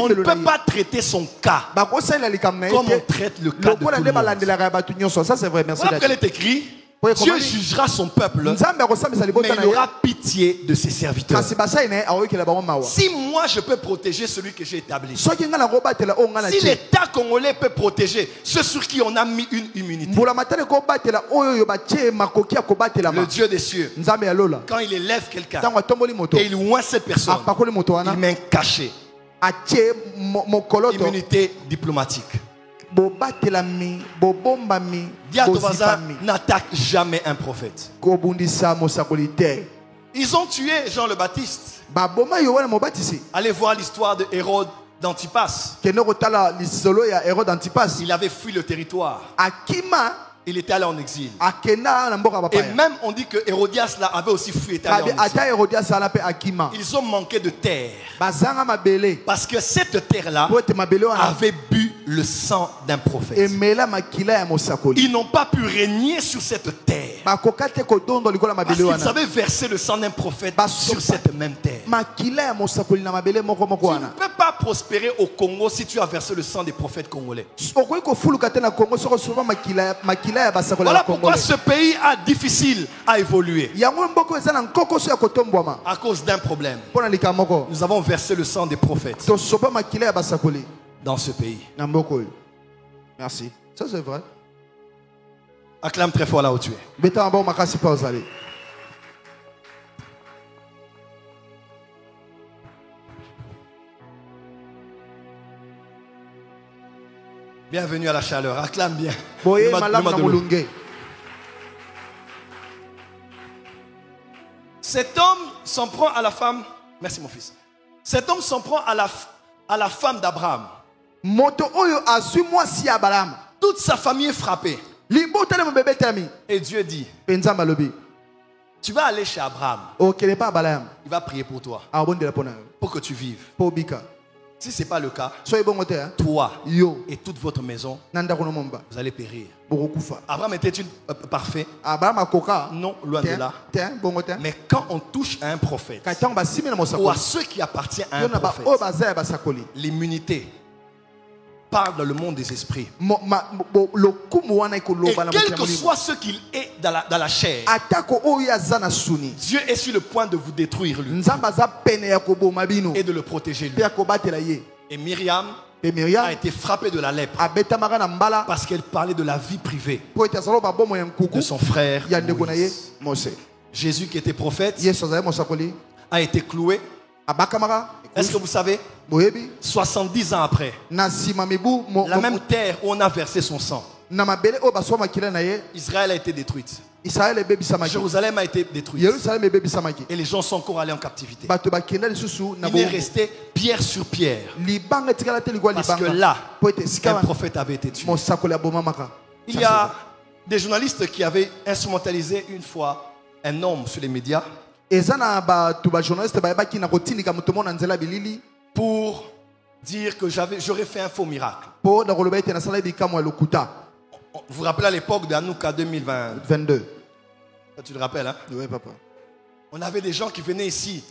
ne peut pas traiter son cas comme on traite le cas de tout le monde. Ça c'est vrai, merci. Voilà pourquoi il est écrit, Dieu jugera son peuple et il aura pitié de ses serviteurs. Si moi je peux protéger celui que j'ai établi, si l'État congolais peut protéger ceux sur qui on a mis une immunité, le Dieu des cieux, quand il élève quelqu'un et il oint cette personne, il met un cachet, immunité diplomatique. Dis à ton voisin, n'attaque jamais un prophète. Ils ont tué Jean le Baptiste. Allez voir l'histoire de Hérode d'Antipas. Il avait fui le territoire. Il était allé en exil. Et même on dit que Hérodias là avait aussi fui, était allé en exil. Ils ont manqué de terre. Parce que cette terre-là avait bu le sang d'un prophète. Ils n'ont pas pu régner sur cette terre. Parce qu'ils avaient versé le sang d'un prophète sur cette même terre. Tu ne peux pas prospérer au Congo si tu as versé le sang des prophètes congolais. Voilà pourquoi ce pays a difficile à évoluer. À cause d'un problème. Nous avons versé le sang des prophètes dans ce pays. Merci. Ça c'est vrai. Acclame très fort là où tu es. Bienvenue à la chaleur. Acclame bien. Cet homme s'en prend à la femme. Merci mon fils. Cet homme s'en prend à la femme d'Abraham. Toute sa famille est frappée. Et Dieu dit, tu vas aller chez Abraham. Il va prier pour toi. Pour que tu vives. Si ce n'est pas le cas, toi et toute votre maison, vous allez périr. Abraham était-il parfait? Non, loin de là. Mais quand on touche à un prophète, ou à ceux qui appartiennent à un prophète, l'immunité parle dans le monde des esprits. Et quel que soit ce qu'il est dans la chair, Dieu est sur le point de vous détruire lui, et de le protéger lui. Et Myriam a été frappée de la lèpre parce qu'elle parlait de la vie privée de son frère Moïse. Jésus qui était prophète a été cloué. Est-ce que vous savez, 70 ans après, la même terre où on a versé son sang, Israël a été détruite. Jérusalem a été détruite. Et les gens sont encore allés en captivité. Il est resté pierre sur pierre. Parce que là, un prophète avait été tué. Il y a des journalistes qui avaient instrumentalisé une fois un homme sur les médias pour dire que j'aurais fait un faux miracle. Vous vous rappelez à l'époque de Hanouka 2022. Tu le rappelles, hein? Oui, papa. On avait des gens qui venaient ici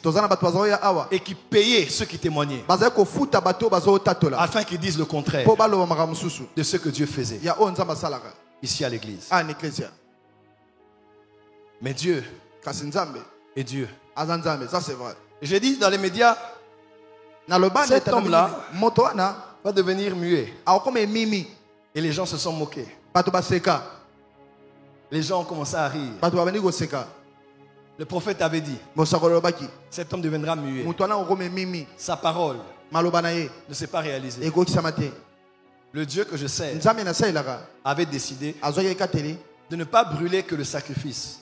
et qui payaient ceux qui témoignaient afin qu'ils disent le contraire de ce que Dieu faisait ici à l'église. Mais Dieu est Dieu. Ça c'est vrai. J'ai dit dans les médias, cet homme-là va devenir muet. Et les gens se sont moqués. Les gens ont commencé à rire. Le prophète avait dit, cet homme deviendra muet. Sa parole ne s'est pas réalisée. Le Dieu que je sers avait décidé de ne pas brûler que le sacrifice,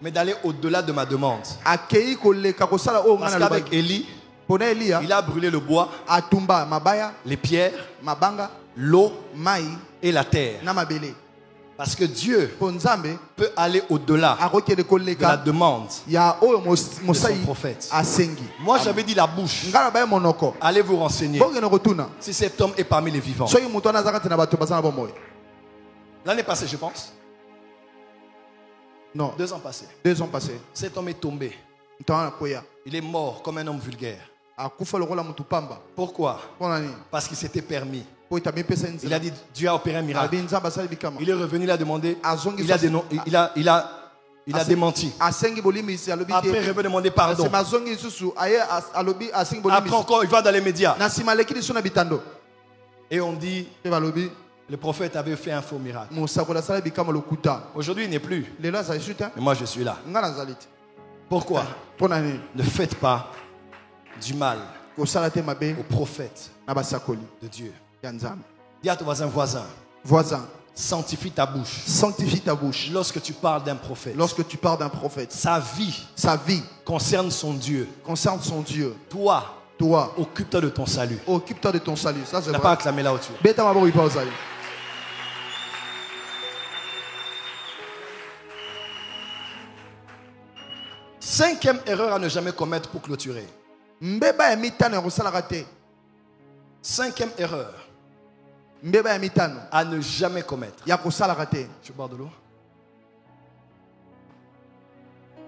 mais d'aller au-delà de ma demande. Parce qu'avec Élie, il a brûlé le bois, les pierres, l'eau et la terre. Parce que Dieu peut aller au-delà de la demande de son prophète. Moi j'avais dit la bouche. Allez vous renseigner si cet homme est parmi les vivants. L'année passée, je pense. Non. 2 ans passés. 2 ans passés. Cet homme est tombé. Il est mort comme un homme vulgaire. Pourquoi? Parce qu'il s'était permis. Il a dit, Dieu a opéré un miracle. Il est revenu, il a demandé, il a démenti. Après, il veut demander pardon. Après encore, il va dans les médias. Et on dit, le prophète avait fait un faux miracle. Aujourd'hui, il n'est plus. Mais moi, je suis là. Pourquoi? Ne faites pas du mal aux prophètes de Dieu. Dis à ton voisin, sanctifie ta bouche. Lorsque tu parles d'un prophète, sa vie concerne son Dieu. Toi, occupe-toi de ton salut. Ça, c'est vrai. Pas acclamé là au-dessus. Cinquième erreur à ne jamais commettre pour clôturer. Cinquième erreur à ne jamais commettre. Je bois de l'eau.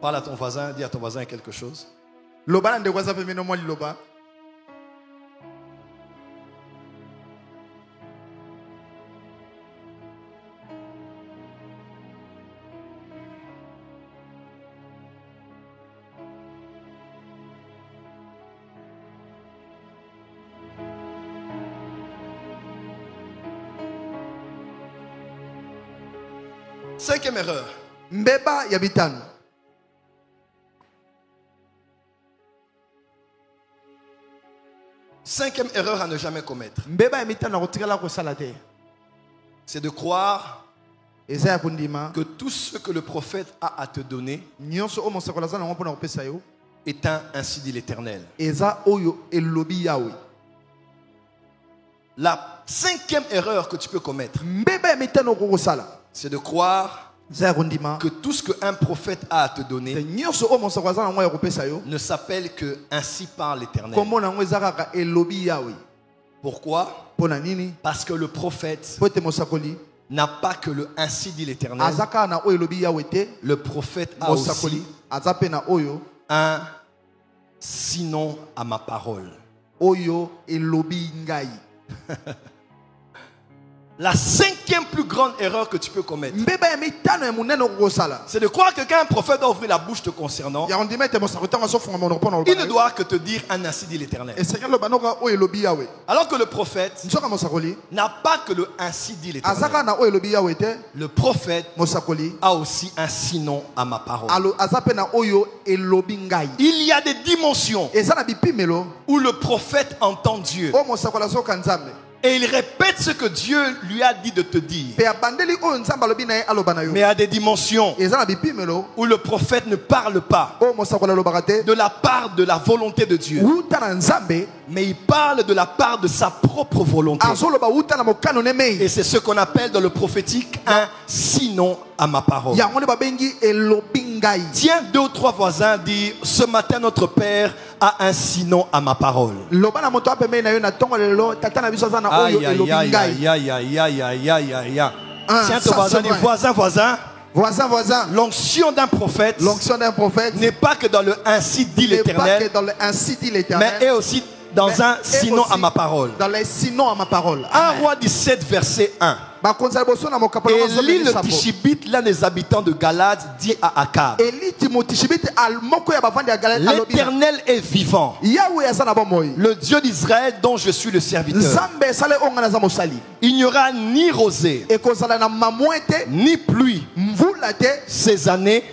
Parle à ton voisin, dis à ton voisin quelque chose. Cinquième erreur. Mbeba yabitan. Cinquième erreur à ne jamais commettre. C'est de croire que tout ce que le prophète a à te donner est ainsi dit l'Éternel. La cinquième erreur que tu peux commettre, c'est de croire que tout ce qu'un prophète a à te donner ne s'appelle que ainsi par l'Éternel. Pourquoi? Parce que le prophète n'a pas que le ainsi dit l'Éternel. Le prophète a aussi un sinon à ma parole. La cinquième plus grande erreur que tu peux commettre, c'est de croire que quand un prophète doit ouvrir la bouche te concernant, il ne doit que te dire un ainsi dit l'Éternel. Alors que le prophète n'a pas que le ainsi dit l'Éternel. Le prophète a aussi un sinon à ma parole. Il y a des dimensions où le prophète entend Dieu. Et il répète ce que Dieu lui a dit de te dire. Mais il y a des dimensions où le prophète ne parle pas de la part de la volonté de Dieu, mais il parle de la part de sa propre volonté. Et c'est ce qu'on appelle dans le prophétique un sinon à ma parole. Tiens, 2 ou 3 voisins, dis: ce matin notre Père a un sinon à ma parole. Aïe, aïe, aïe, aïe, aïe, aïe, aïe, aïe, aïe, aïe. Tiens ton voisin, dis: voisin, voisin. L'onction d'un prophète n'est pas que dans le ainsi dit l'Éternel, mais est aussi dans un sinon à ma parole. 1 Roi 17 verset 1. Élie le Tishibite, l'un des habitants de Galade, dit à Akab: l'Éternel est vivant, le Dieu d'Israël dont je suis le serviteur. Il n'y aura ni rosée ni pluie ces années,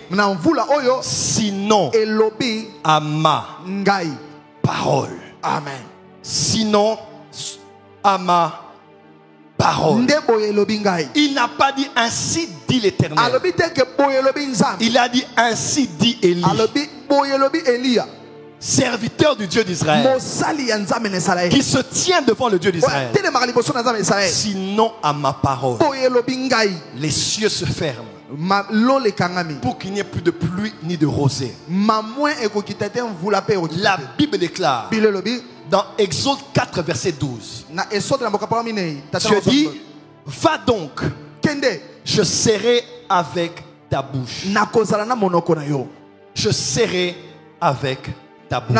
sinon à ma parole. Amen. Sinon à ma parole. Il n'a pas dit ainsi dit l'Éternel. Il a dit ainsi dit Élie, serviteur du Dieu d'Israël, qui se tient devant le Dieu d'Israël. Sinon à ma parole, les cieux se ferment pour qu'il n'y ait plus de pluie ni de rosée. La Bible déclare dans Exode 4 verset 12, Dieu dit: va donc, je serai avec ta bouche, je serai avec ta bouche.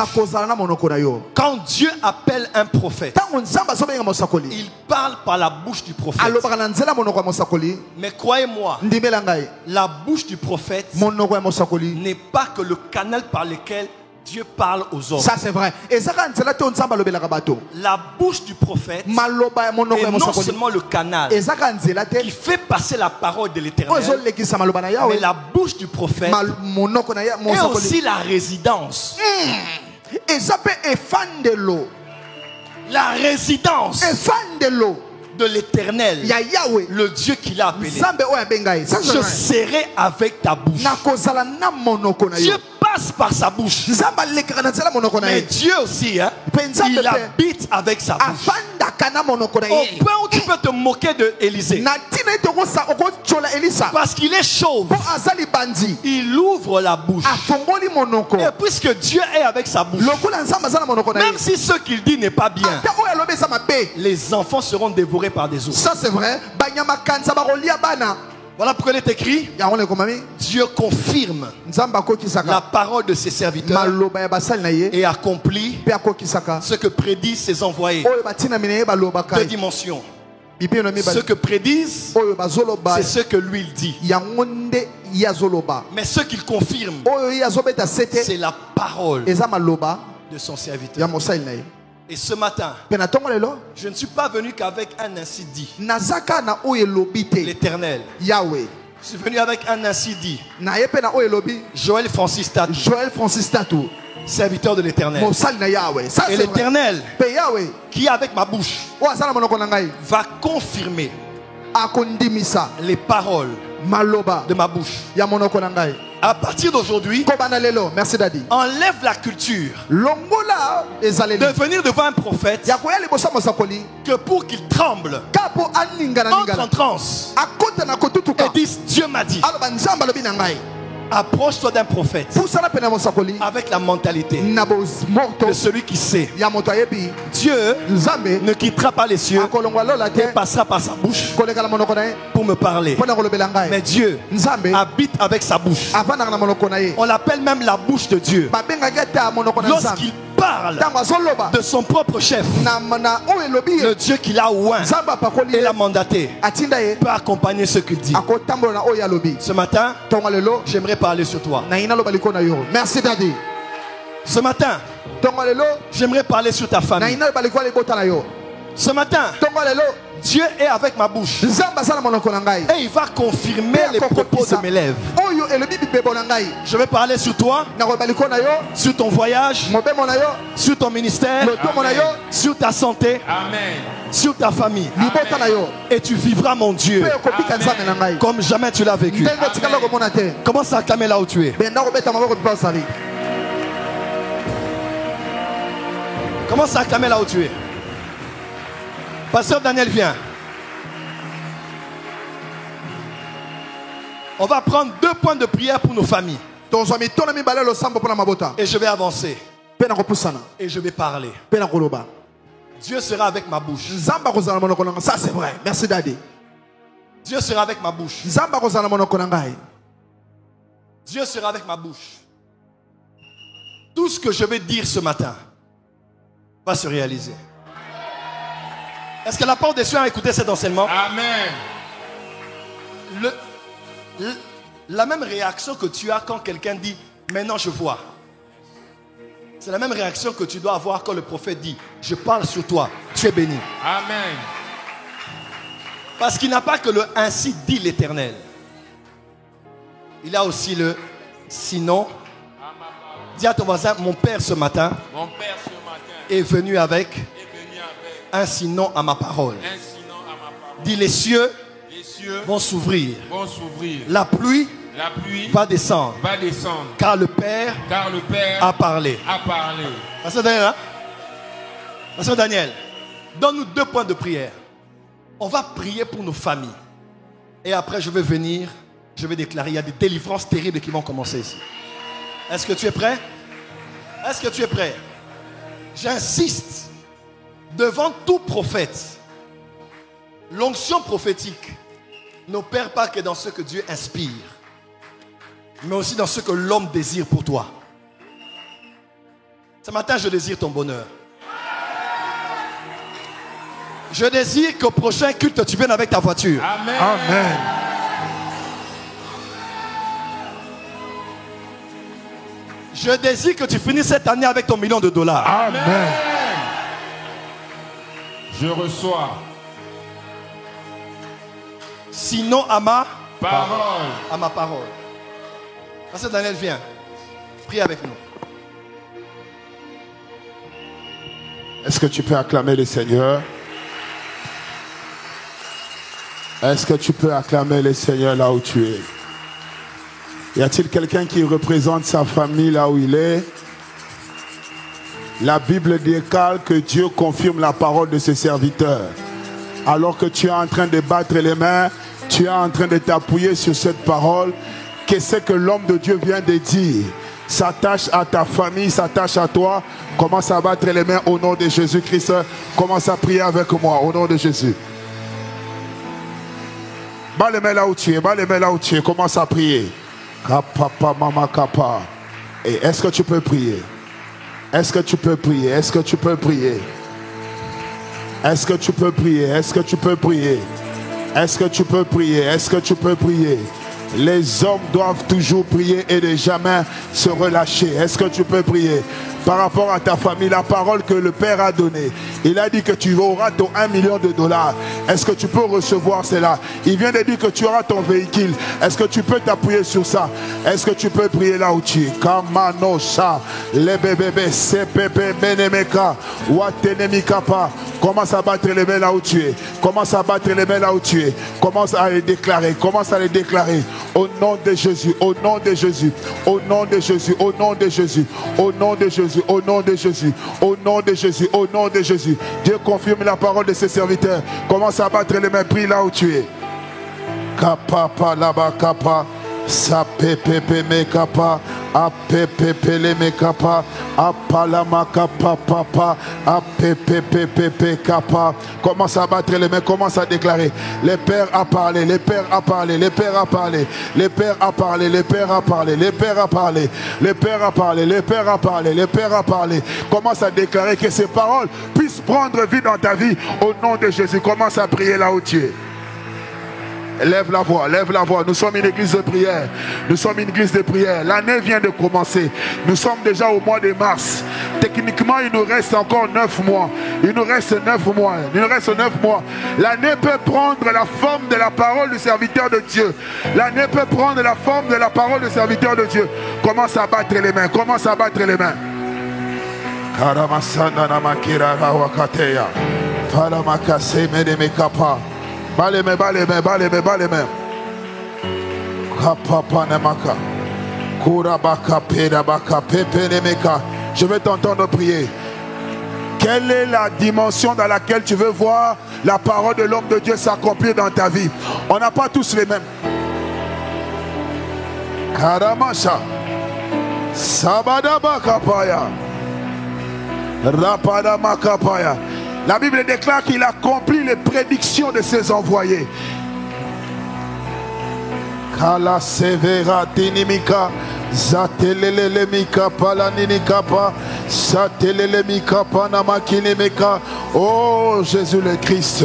Quand Dieu appelle un prophète, il parle par la bouche du prophète. Mais croyez-moi, la bouche du prophète n'est pas que le canal par lequel Dieu parle aux hommes. Ça c'est vrai. La bouche du prophète est non seulement le canal qui fait passer la parole de l'Éternel, mais la bouche du prophète est aussi la résidence. La résidence de l'Éternel, le Dieu qui l'a appelé. Je serai avec ta bouche. Dieu passe par sa bouche. Mais Dieu aussi, hein, il habite avec sa bouche. Au point où tu peux te moquer de Élisée, parce qu'il est chauve, il ouvre la bouche. Et puisque Dieu est avec sa bouche, même si ce qu'il dit n'est pas bien, les enfants seront dévorés par des ours. Ça c'est vrai. Voilà pourquoi il est écrit, Dieu confirme la parole de ses serviteurs et accomplit ce que prédisent ses envoyés. Deux dimensions. Ce que prédisent, c'est ce que lui il dit. Mais ce qu'il confirme, c'est la parole de son serviteur. Et ce matin, je ne suis pas venu qu'avec un ainsi dit. L'Éternel. Je suis venu avec un ainsi dit. Joël Francis Tatou. Serviteur de l'Éternel. Et l'Éternel, qui est avec ma bouche, va confirmer les paroles de ma bouche. À partir d'aujourd'hui, enlève la culture de venir devant un prophète que pour qu'il tremble, entre en transe et dise Dieu m'a dit. Approche-toi d'un prophète avec la mentalité de celui qui sait. Dieu ne quittera pas les cieux et passera par sa bouche pour me parler. Mais Dieu habite avec sa bouche. On l'appelle même la bouche de Dieu. Lorsqu'il parle de son propre chef, le Dieu qui l'a oint et l'a mandaté peut accompagner ce qu'il dit. Ce matin, j'aimerais parler sur toi. Merci Daddy. Ce matin, j'aimerais parler sur ta famille. Ce matin, Dieu est avec ma bouche et il va confirmer les propos de mes lèvres. Je vais parler sur toi, sur ton voyage, sur ton ministère, sur ta santé, sur ta famille. Et tu vivras mon Dieu comme jamais tu l'as vécu. Commence à acclamer là où tu es. Commence à acclamer là où tu es. Pasteur Daniel, viens. On va prendre 2 points de prière pour nos familles. Et je vais avancer. Et je vais parler. Dieu sera avec ma bouche. Ça c'est vrai. Merci Daddy. Dieu sera avec ma bouche. Dieu sera avec ma bouche. Tout ce que je vais dire ce matin va se réaliser. Est-ce que la porte des cieux a écouté cet enseignement? Amen. La même réaction que tu as quand quelqu'un dit « Maintenant je vois ». C'est la même réaction que tu dois avoir quand le prophète dit « Je parle sur toi, tu es béni ». Amen. Parce qu'il n'a pas que le « ainsi dit l'Éternel ». Il a aussi le « sinon ». Dis à ton voisin « Mon Père ce matin, est venu avec un sinon à ma parole ». Dis les cieux vont s'ouvrir. La pluie va descendre. Car le Père a parlé. Pasteur Daniel, hein? Pasteur Daniel, donne-nous 2 points de prière. On va prier pour nos familles. Et après, je vais venir, je vais déclarer, il y a des délivrances terribles qui vont commencer ici. Est-ce que tu es prêt? Est-ce que tu es prêt? J'insiste, devant tout prophète, l'onction prophétique n'opère pas que dans ce que Dieu inspire, mais aussi dans ce que l'homme désire pour toi. Ce matin, je désire ton bonheur. Je désire qu'au prochain culte, tu viennes avec ta voiture. Amen. Amen. Je désire que tu finisses cette année avec ton $1 million. Amen. Je reçois. Sinon à ma parole. À ma parole. Pasteur Daniel, viens. Prie avec nous. Est-ce que tu peux acclamer le Seigneur? Est-ce que tu peux acclamer le Seigneur là où tu es? Y a-t-il quelqu'un qui représente sa famille là où il est? La Bible déclare que Dieu confirme la parole de ses serviteurs. Alors que tu es en train de battre les mains, tu es en train de t'appuyer sur cette parole. Qu'est-ce que l'homme de Dieu vient de dire? S'attache à ta famille, s'attache à toi. Commence à battre les mains au nom de Jésus-Christ. Commence à prier avec moi au nom de Jésus. Bats les mains là où tu es, bats les mains là où tu es. Commence à prier. Kapapa, mama, kapa. Et est-ce que tu peux prier? Est-ce que tu peux prier? Est-ce que tu peux prier? Est-ce que tu peux prier? Est-ce que tu peux prier? Est-ce que tu peux prier? Est-ce que tu peux prier? Les hommes doivent toujours prier et ne jamais se relâcher. Est-ce que tu peux prier? Par rapport à ta famille, la parole que le Père a donnée, il a dit que tu auras ton $1 million. Est-ce que tu peux recevoir cela? Il vient de dire que tu auras ton véhicule. Est-ce que tu peux t'appuyer sur ça? Est-ce que tu peux prier là où tu es? Kamanosha, les bébés, CPP, Benemeka, Watenemikapa. Commence à battre les mains là où tu es. Commence à battre les mains là où tu es. Commence à les déclarer. Commence à les déclarer. Au nom de Jésus, au nom de Jésus, au nom de Jésus, au nom de Jésus, au nom de Jésus, au nom de Jésus, au nom de Jésus, au nom de Jésus. Dieu confirme la parole de ses serviteurs. Commence à battre les mains, prie là où tu es. Kapa, palaba, kapa. Sa pepe me kapa, a pepe le me kapa, a palama kapa papa, a pepe kapa. Commence à battre les mains, commence à déclarer. Le Père a parlé, le Père a parlé, le Père a parlé, le Père a parlé, le Père a parlé, le Père a parlé, le Père a parlé, le Père a parlé, le Père a parlé. Commence à déclarer que ces paroles puissent prendre vie dans ta vie au nom de Jésus. Commence à prier là où tu es. Lève la voix, lève la voix. Nous sommes une église de prière. Nous sommes une église de prière. L'année vient de commencer. Nous sommes déjà au mois de mars. Techniquement, il nous reste encore 9 mois. Il nous reste 9 mois. Il nous reste 9 mois. L'année peut prendre la forme de la parole du serviteur de Dieu. L'année peut prendre la forme de la parole du serviteur de Dieu. Commence à battre les mains. Commence à battre les mains. Bas les mains, bas les mains, bas les mains, bas les mains. Je vais t'entendre prier. Quelle est la dimension dans laquelle tu veux voir la parole de l'homme de Dieu s'accomplir dans ta vie? On n'a pas tous les mêmes. Karamasha. Sabadabakapaya. Rapadamakapaya. La Bible déclare qu'il accomplit les prédictions de ses envoyés. Kala severa tinimika zatelele mika palaninikapa satelele mika panamakinemeka. Oh Jésus le Christ,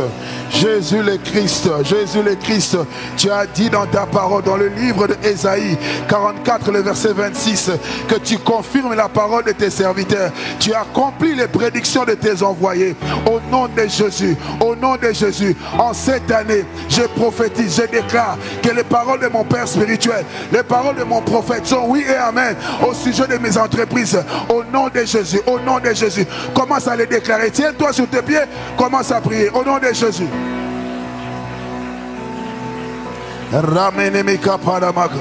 Jésus le Christ, Jésus le Christ, tu as dit dans ta parole, dans le livre de Ésaïe 44, le verset 26, que tu confirmes la parole de tes serviteurs. Tu accomplis les prédictions de tes envoyés. Au nom de Jésus, au nom de Jésus, en cette année, je prophétise, je déclare que les paroles de mon Père spirituel, les paroles de mon prophète sont oui et amen au sujet de mes entreprises. Au nom de Jésus, au nom de Jésus, commence à les déclarer. Tiens-toi sur tes pieds, commence à prier. Au nom de Jésus. Ramenemika paramaka.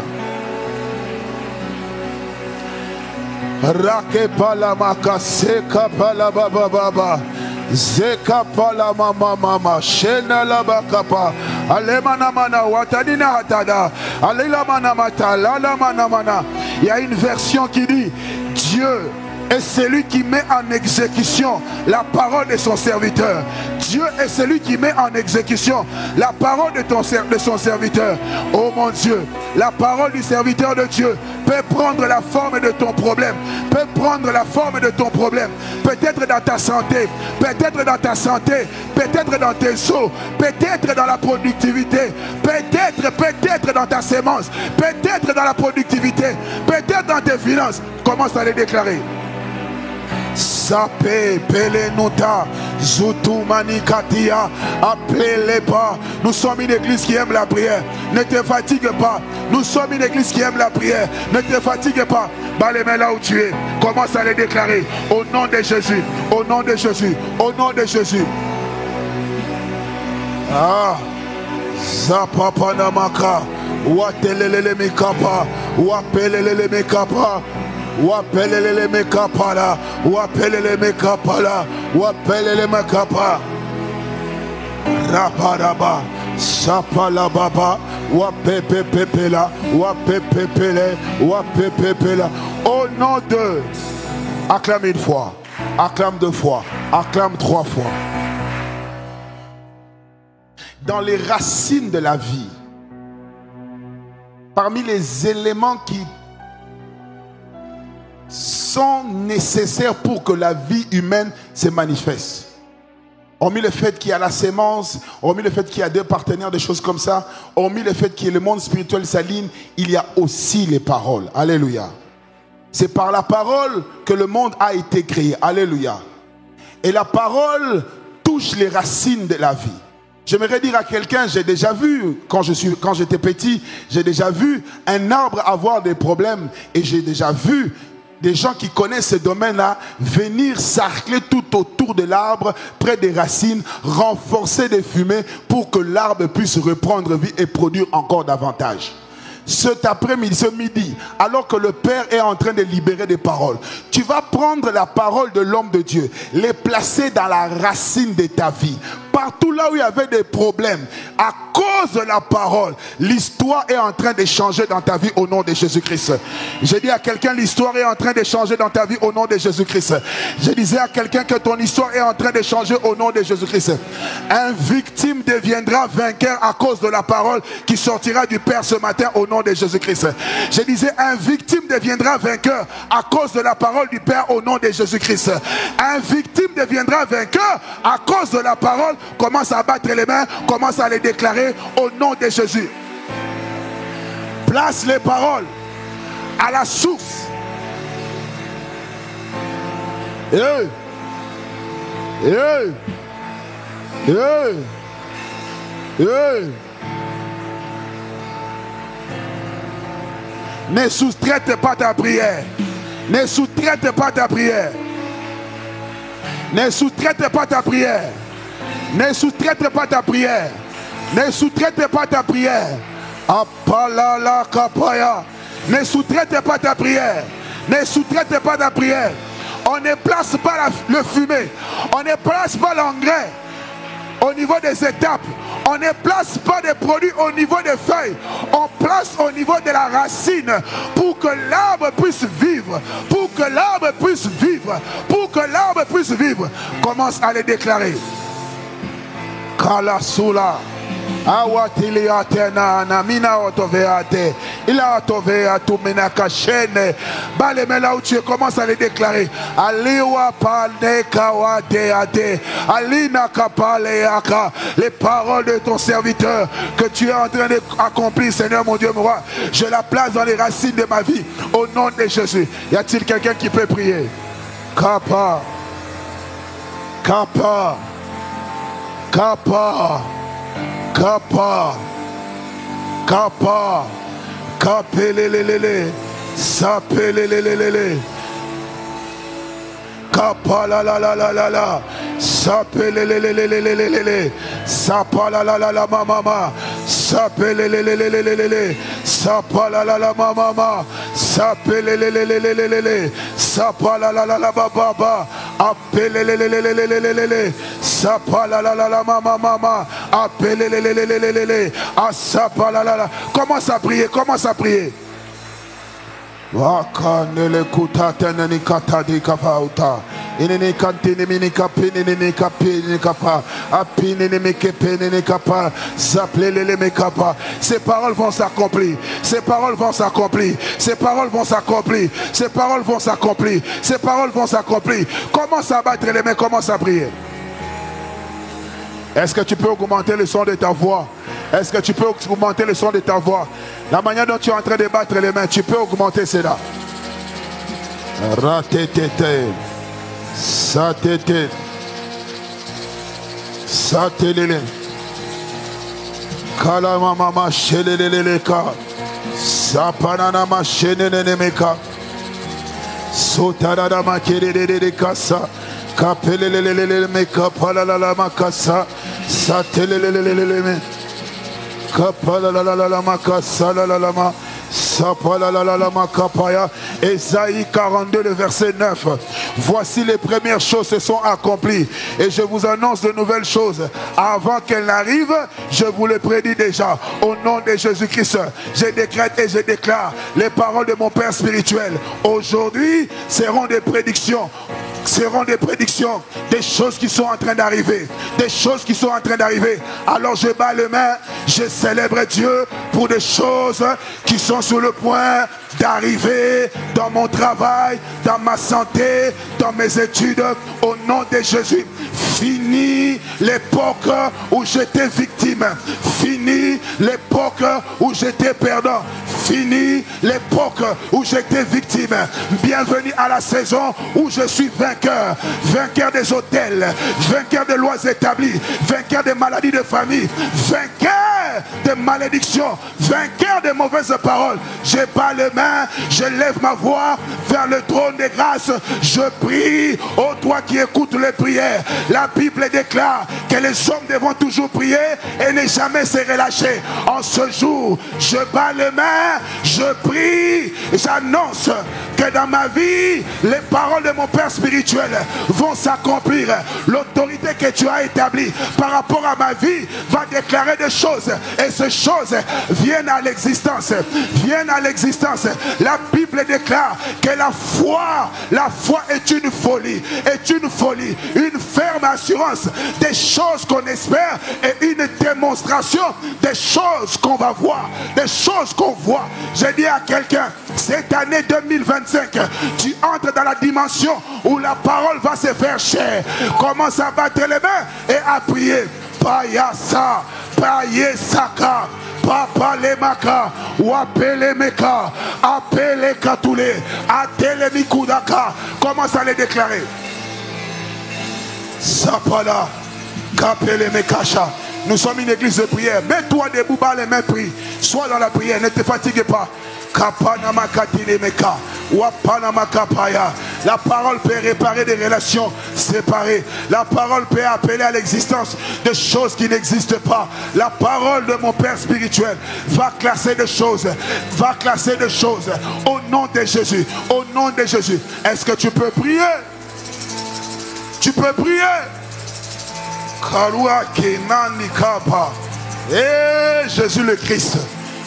Rake palamaka seka palababa baba. Zeka palama mama shena labakapa. Alemana mana watanina hatada. Alela mana mata lala mana mana. Il y a une version qui dit Dieu est celui qui met en exécution la parole de son serviteur. Dieu est celui qui met en exécution la parole de son serviteur. Oh mon Dieu, la parole du serviteur de Dieu peut prendre la forme de ton problème, peut prendre la forme de ton problème, peut-être dans ta santé, peut-être dans ta santé, peut-être dans tes os, peut-être dans la productivité, peut-être dans ta sémence, peut-être dans la productivité, peut-être dans tes finances. Commence à les déclarer. Sapé, Pelenuta, Zoutou Manikatia, appelez pas. Nous sommes une église qui aime la prière. Ne te fatigue pas. Nous sommes une église qui aime la prière. Ne te fatigue pas. Bas les mains là où tu es. Commence à les déclarer. Au nom de Jésus. Au nom de Jésus. Au nom de Jésus. Ah. Zapapa namaka. Watelele mekapa. Wapelele mekapa. Wapelele mekapala, wapelele mekapala, wapelele mekapa. Raparaba, sapala baba, wapepepela, wapepepele, wapepepela. Au nom de, acclame une fois, acclame deux fois, acclame trois fois. Dans les racines de la vie, parmi les éléments qui sont nécessaires pour que la vie humaine se manifeste. Hormis le fait qu'il y a la sémence, hormis le fait qu'il y a deux partenaires, des choses comme ça, hormis le fait que le monde spirituel s'aligne, il y a aussi les paroles. Alléluia. C'est par la parole que le monde a été créé. Alléluia. Et la parole touche les racines de la vie. J'aimerais dire à quelqu'un, j'ai déjà vu, quand j'étais petit, j'ai déjà vu un arbre avoir des problèmes et j'ai déjà vu des gens qui connaissent ce domaine-là venir sarcler tout autour de l'arbre, près des racines, renforcer des fumées pour que l'arbre puisse reprendre vie et produire encore davantage. Cet après-midi, ce midi, alors que le Père est en train de libérer des paroles, tu vas prendre la parole de l'homme de Dieu, les placer dans la racine de ta vie. Partout là où il y avait des problèmes, à cause de la parole, l'histoire est en train de changer dans ta vie au nom de Jésus-Christ. J'ai dit à quelqu'un, l'histoire est en train de changer dans ta vie au nom de Jésus-Christ. Je disais à quelqu'un que ton histoire est en train de changer au nom de Jésus-Christ. Un victime deviendra vainqueur à cause de la parole qui sortira du Père ce matin au nom de Jésus-Christ. Je disais, un victime deviendra vainqueur à cause de la parole du Père au nom de Jésus-Christ. Un victime deviendra vainqueur à cause de la parole. Commence à battre les mains, commence à les déclarer au nom de Jésus. Place les paroles à la source. Hey. Hey. Hey. Hey. Ne sous-traite pas ta prière. Ne sous-traite pas ta prière. Ne sous-traite pas ta prière. Ne sous-traite pas ta prière. Ne sous-traite pas ta prière. Apalala kapaya. Ne sous-traite pas ta prière. Ne sous-traite pas ta prière. On ne place pas le fumet. On ne place pas l'engrais au niveau des étapes. On ne place pas des produits au niveau des feuilles. On place au niveau de la racine pour que l'arbre puisse vivre. Pour que l'arbre puisse vivre. Pour que l'arbre puisse vivre. Commence à les déclarer. Kala sula. Awatili atena na mina otoveate. Il a otovea tu menaka chene. Bale mela où tu commences à les déclarer. Aliwa pande kawate ate. Alina kapale aka. Les paroles de ton serviteur que tu es en train d'accomplir, Seigneur mon Dieu, mon roi. Je la place dans les racines de ma vie. Au nom de Jésus. Y a-t-il quelqu'un qui peut prier? Kapa. Kapa. Kapa. Kapa, Kapa, Kapelelelele, Sapelelelele, Kapa la la la la la la, Sapelelelelelele, Sapa la la la la mama, Sapelelelelelele, Sapa la la la mama, Sapelelelelelele, Sapa la la la la baba, Apelelelelelelele, Sapa la la la la mama, Apelelelelelele, Asapa la la la. Commence à prier, commence à prier. Wakanele kutatene ni katadi kapauta. Inini kantini mini kapini ni kapini kapa. Apini ni mikepini ni kapa. Zaplele me kapa. Ces paroles vont s'accomplir. Ces paroles vont s'accomplir. Ces paroles vont s'accomplir. Ces paroles vont s'accomplir. Ces paroles vont s'accomplir. Commence à battre les mains, commence à prier. Est-ce que tu peux augmenter le son de ta voix? Est-ce que tu peux augmenter le son de ta voix? La manière dont tu es en train de battre les mains, tu peux augmenter cela. Ratetete. Satete. Satelele. Kalamama sheleleleka. Sapanana mashenenemeka. Sotarada makerelele kasa. Kapelelelele meka palalala makasa. Satelelelele. Ésaïe 42, le verset 9. Voici les premières choses se sont accomplies. Et je vous annonce de nouvelles choses. Avant qu'elles n'arrivent, je vous le prédis déjà. Au nom de Jésus-Christ, je décrète et je déclare les paroles de mon Père spirituel. Aujourd'hui seront des prédictions. Seront des prédictions, des choses qui sont en train d'arriver, des choses qui sont en train d'arriver. Alors je bats les mains, je célèbre Dieu pour des choses qui sont sur le point d'arriver dans mon travail, dans ma santé, dans mes études, au nom de Jésus. Fini l'époque où j'étais victime, fini l'époque où j'étais perdant, fini l'époque où j'étais victime. Bienvenue à la saison où je suis vainqueur, vainqueur des hôtels, vainqueur des lois établies, vainqueur des maladies de famille, vainqueur des malédictions, vainqueur des mauvaises paroles. Je bats les mains, je lève ma voix vers le trône de grâce. Je prie, ô toi qui écoutes les prières. La Bible déclare que les hommes devront toujours prier et ne jamais se relâcher. En ce jour, je bats les mains, je prie, j'annonce que dans ma vie, les paroles de mon Père spirituel vont s'accomplir. L'autorité que tu as établie par rapport à ma vie va déclarer des choses et ces choses viennent à l'existence. Viennent à l'existence. La Bible déclare que la foi est une folie, une ferme assurance des choses qu'on espère et une démonstration des choses qu'on va voir, des choses qu'on voit. Je dis à quelqu'un, cette année 2025, tu entres dans la dimension où la parole va se faire chair. Commence à battre les mains et à prier. Payasa, Payesaka, Papa les maka, Wapele meka, Apele katoule, Atele mikudaka. Commence à les déclarer. Sapala, Kapele mekacha. Nous sommes une église de prière. Mets-toi debout, bas les mains, prie. Sois dans la prière, ne te fatigue pas. La parole peut réparer des relations séparées. La parole peut appeler à l'existence de choses qui n'existent pas. La parole de mon Père spirituel va classer des choses. Va classer des choses. Au nom de Jésus. Au nom de Jésus. Est-ce que tu peux prier? Tu peux prier? Et Jésus le Christ.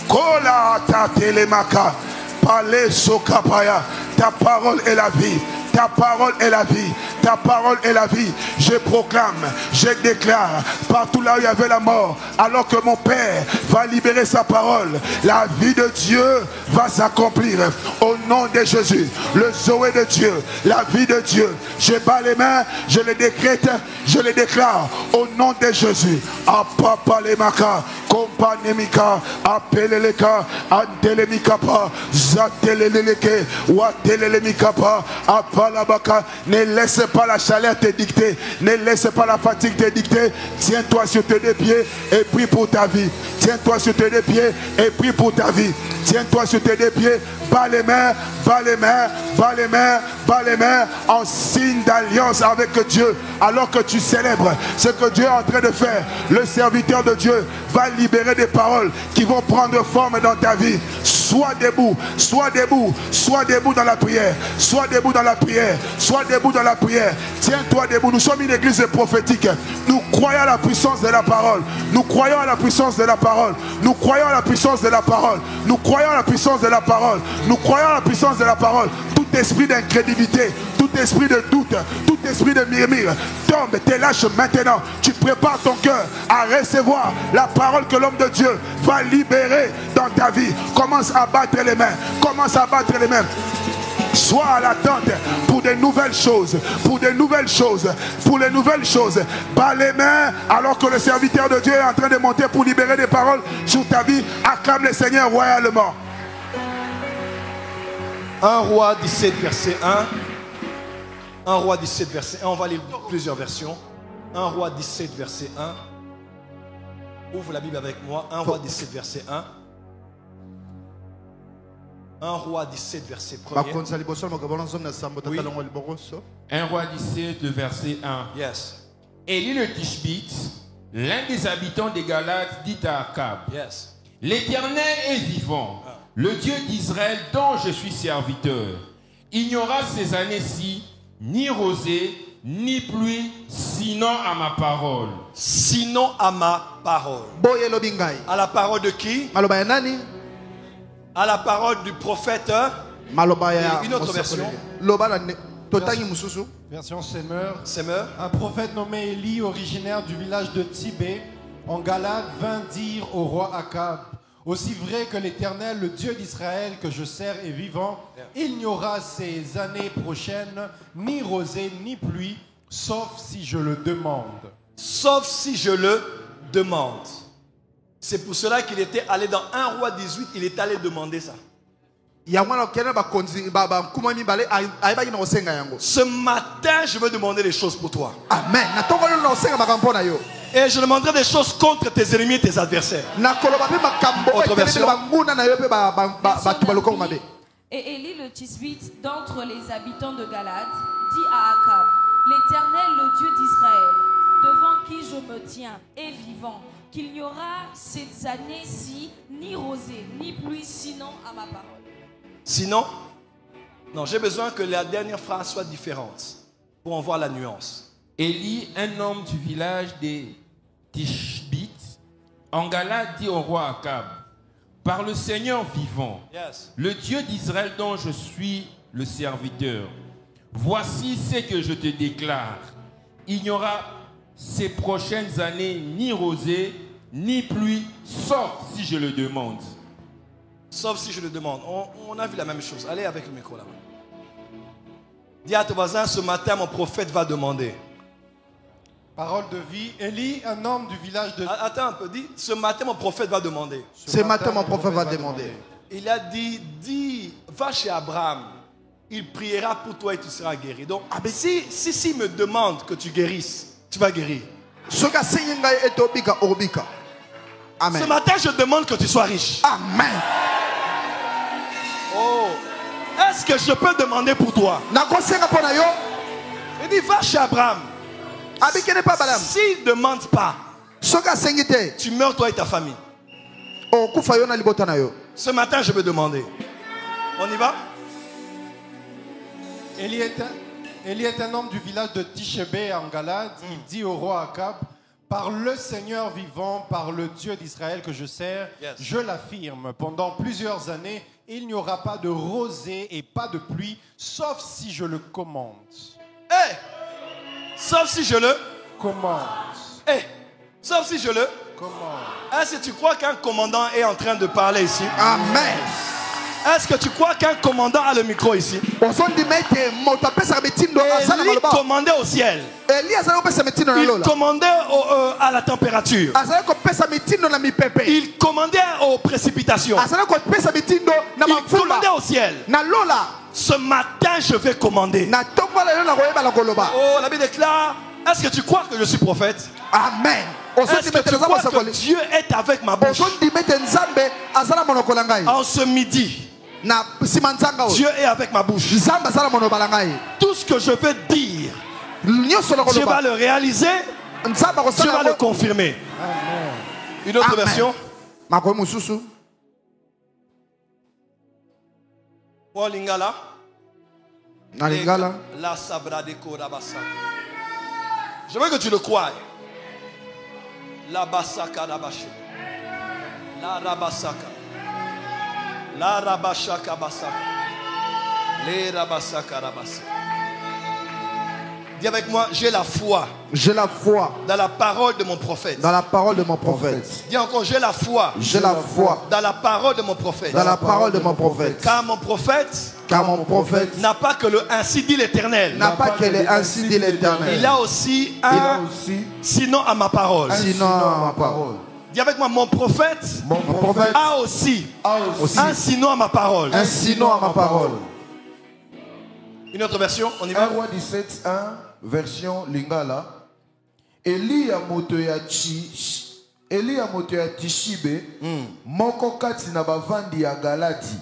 Kola ta telemaka, pale sokapaya. Ta parole est la vie. Ta parole est la vie. Ta parole est la vie. Je proclame, je déclare, partout là où il y avait la mort, alors que mon Père va libérer sa parole, la vie de Dieu va s'accomplir. Au nom de Jésus, le Zoé de Dieu, la vie de Dieu. Je bats les mains, je les décrète, je les déclare. Au nom de Jésus. Apapa les maka, kompanemika, apeleleka, antelemikapa, zateleleke, watelemikapa, apalabaka. Ne laisse pas la chaleur te dicter. Ne laisse pas la fatigue te dicter. Tiens-toi sur tes deux pieds et prie pour ta vie. Tiens-toi sur tes deux pieds et prie pour ta vie. Tiens-toi sur tes deux pieds. Bas les mains, bas les mains, bas les mains, bas les mains, en signe d'alliance avec Dieu. Alors que tu célèbres ce que Dieu est en train de faire, le serviteur de Dieu va libérer des paroles qui vont prendre forme dans ta vie. Sois debout, sois debout, sois debout dans la prière. Sois debout dans la prière, sois debout dans la prière. Tiens-toi debout. Nous sommes une église prophétique. Nous croyons à la puissance de la parole. Nous croyons à la puissance de la parole. Nous croyons à la puissance de la parole. Nous croyons à la puissance de la parole. Nous croyons à la puissance de la parole. Tout esprit d'incrédulité, tout esprit de doute, tout esprit de murmure tombe, te lâche maintenant. Tu prépares ton cœur à recevoir la parole que l'homme de Dieu va libérer dans ta vie. Commence à battre les mains. Commence à battre les mains. Sois à l'attente pour de nouvelles choses, pour de nouvelles choses, pour les nouvelles choses. Bats les mains alors que le serviteur de Dieu est en train de monter pour libérer des paroles sur ta vie. Acclame le Seigneur royalement. 1 Roi 17 verset 1. 1 Roi 17 verset 1. On va lire plusieurs versions. 1 Roi 17 verset 1. Ouvre la Bible avec moi. 1 Roi 17 verset 1. 1 Roi 17 verset 1. Oui. 1 Roi 17 verset 1. Yes. Élie le Tishbite, l'un des habitants des Galates, dit à Akab, yes. L'Éternel est vivant, le Dieu d'Israël dont je suis serviteur. Il n'y aura ces années-ci ni rosée, ni pluie, sinon à ma parole. Sinon à ma parole. À la parole de qui? À la parole du prophète. Une autre version. Version Semeur. Un prophète nommé Élie, originaire du village de Tibé, en Galade, vint dire au roi Akab, aussi vrai que l'Éternel, le Dieu d'Israël que je sers est vivant, il n'y aura ces années prochaines ni rosée ni pluie, sauf si je le demande. Sauf si je le demande. C'est pour cela qu'il était allé dans 1 Roi 18, il est allé demander ça. Ce matin, je veux demander des choses pour toi. Amen. Et je demanderai des choses contre tes ennemis et tes adversaires. Autre version. Et Élie le Tishbite d'entre les habitants de Galade dit à Akab, l'Éternel, le Dieu d'Israël, devant qui je me tiens, est vivant, qu'il n'y aura ces années-ci ni rosée, ni pluie, sinon à ma parole. Sinon, non, j'ai besoin que la dernière phrase soit différente pour en voir la nuance. Élie, un homme du village des Tishbites, en Galade, dit au roi Akab, par le Seigneur vivant, le Dieu d'Israël dont je suis le serviteur, voici ce que je te déclare. Il n'y aura ces prochaines années ni rosée, ni pluie, sauf si je le demande. Sauf si je le demande. On a vu la même chose. Allez avec le micro là-bas. Dis à ton voisin, ce matin, mon prophète va demander. Parole de vie. Élie, un homme du village de... Attends un peu. Dis, ce matin, mon prophète va demander. Ce matin, mon prophète va demander. Il a dit, va chez Abraham. Il priera pour toi et tu seras guéri. Donc, si me demande que tu guérisses, tu vas guérir. Amen. Ce matin, je demande que tu sois riche. Amen. Oh. Est-ce que je peux demander pour toi? Il dit, va chez Abraham. S'il ne demande pas, tu meurs toi et ta famille. Ce matin, je veux demander. On y va? Élie est un homme du village de Tishbé en Galade. Il dit au roi Akab, par le Seigneur vivant, par le Dieu d'Israël que je sers, je l'affirme, pendant plusieurs années, il n'y aura pas de rosée et pas de pluie, sauf si je le commande. Sauf si je le commande. Sauf si je le commande. Est-ce que tu crois qu'un commandant est en train de parler ici? Amen. Est-ce que tu crois qu'un commandant a le micro ici? Il commandait au ciel. Il commandait à la température. Il commandait aux précipitations. Il commandait au ciel. Ce matin, je vais commander. Oh, la Bible déclare, est-ce que tu crois que je suis prophète? Amen. Est-ce que tu crois que Dieu est avec ma bouche? En ce midi, Dieu est avec ma bouche. Tout ce que je vais dire, Dieu va le réaliser, Dieu va le confirmer. Amen. Une autre version. Pour Lingala. Na Lingala. La sabra de korabasa. Je veux que tu le croies. La basaka rabashi. La rabasaka. La rabashaka basaka. Les rabasaka rabasa. Dis avec moi, j'ai la foi. J'ai la foi. Dans la parole de mon prophète. Dans la parole de mon prophète. Dis encore, j'ai la foi. J'ai la foi. Dans la parole de mon prophète. Dans la parole de mon prophète. Car mon prophète. Car mon prophète n'a pas que le ainsi dit l'Éternel. N'a pas que le ainsi dit l'Éternel. Il a aussi un sinon à ma parole. Sinon à ma parole. Dis avec moi, mon prophète a aussi un sinon à ma parole. Un sinon à ma parole. Une autre version, on y va. 1 Roi 17, 1, version Lingala. Elia moto ya Tishibe, moko kati na bavandi ya Galati.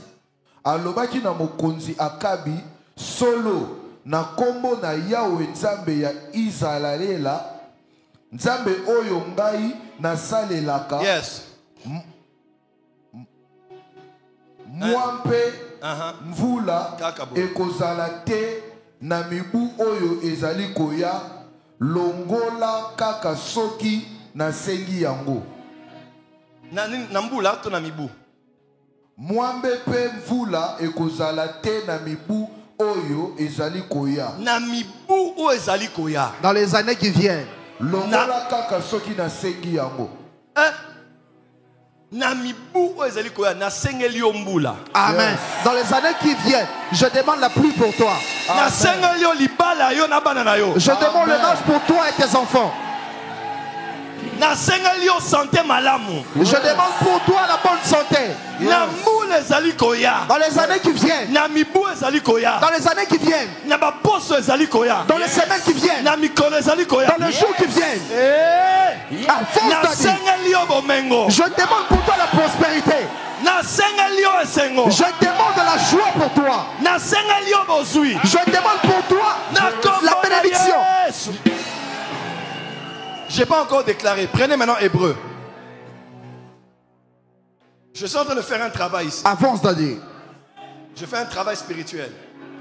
Alobaki na mokonzi Akabi, solo na kombo na Yahweh nzambe ya Israela, nzambe oyo ngai na salelaka. Yes. Mwampe mvula ekozala te na mibu oyo ezali koya, longola kaka soki na sengi yango. Na mbula to na mibu. Mwambe pe mvula ekozala te na mibu oyo ezali koya. Na mibu oyo ezali koya. Dans les années qui viennent. Longola kaka soki na sengi yango. Amen. Dans les années qui viennent, je demande la pluie pour toi. Je demande le neige pour toi et tes enfants. Je demande pour toi la bonne santé. Dans les années qui viennent. Dans les années qui viennent. Dans les semaines qui viennent. Dans les jours qui viennent. Je demande pour toi la prospérité. Je demande la joie pour toi. Je demande pour toi la bénédiction. Je n'ai pas encore déclaré. Prenez maintenant Hébreu. Je suis en train de faire un travail ici. Avance, Daddy. Je fais un travail spirituel.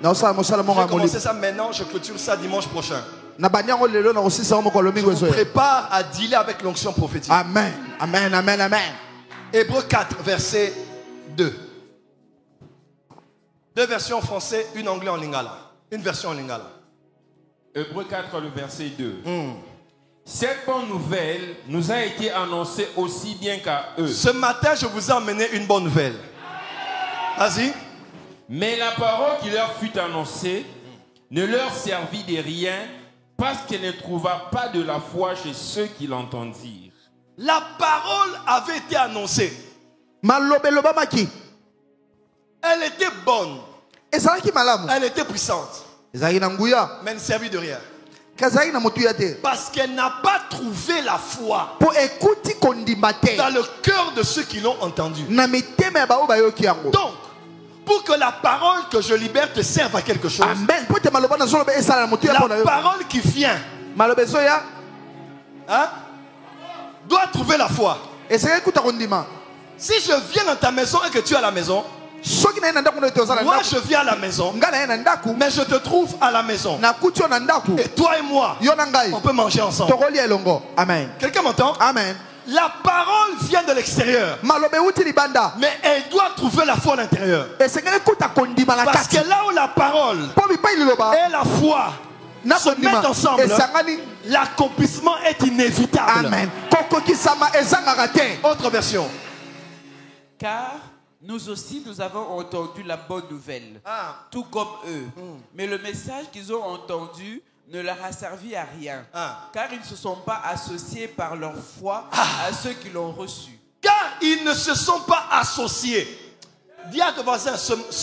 Je vais commencer ça maintenant, je clôture ça dimanche prochain. Je vous prépare à dealer avec l'onction prophétique. Amen. Amen, amen, amen. Hébreu 4, verset 2. Deux versions en français, une anglais en lingala. Une version en lingala. Hébreu 4, le verset 2. Cette bonne nouvelle nous a été annoncée aussi bien qu'à eux. Ce matin, je vous ai emmené une bonne nouvelle. Vas-y. Mais la parole qui leur fut annoncée ne leur servit de rien parce qu'elle ne trouva pas de la foi chez ceux qui l'entendirent. La parole avait été annoncée. Elle était bonne. Elle était puissante. Mais elle ne servit de rien. Parce qu'elle n'a pas trouvé la foi dans le cœur de ceux qui l'ont entendu. Donc, pour que la parole que je libère te serve à quelque chose, la parole qui vient doit trouver la foi. Si je viens dans ta maison et que tu es à la maison, moi je viens à la maison, mais je te trouve à la maison. Et toi et moi, on peut manger ensemble. Quelqu'un m'entend? Amen. La parole vient de l'extérieur, mais elle doit trouver la foi à l'intérieur. Parce que là où la parole et la foi se mettent ensemble, l'accomplissement est inévitable. Amen. Autre version. Car nous aussi, nous avons entendu la bonne nouvelle, tout comme eux. Mais le message qu'ils ont entendu ne leur a servi à rien, car ils ne se sont pas associés par leur foi à ceux qui l'ont reçu. Car ils ne se sont pas associés. Dis à ton voisin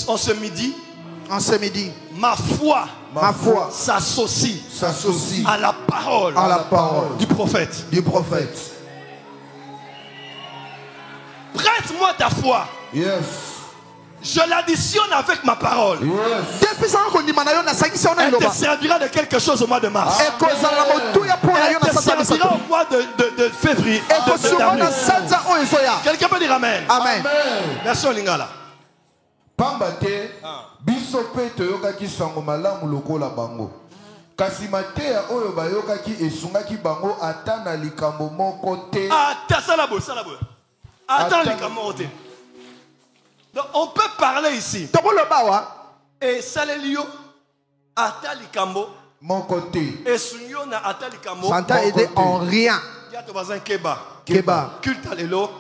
en ce midi, ma foi s'associe à la parole du prophète. Prête-moi ta foi. Yes. Je l'additionne avec ma parole. Yes. Elle te servira de quelque chose au mois de mars. Elle te servira au mois de février. Quelqu'un peut dire amen. Amen. Version Lingala. Pambate, biso pe toyokaki sango malamu lokola bango. Kasi mateya oyo bayokaki esungaki bango ata na likambo moko te. Ata salabo. Ata na likambo moko te. Donc on peut parler ici. Et salelio ata likambo moko te. Esungyo na ata likambo. Ça t'a aidé en rien. Yato bazan keba. Culte alelo.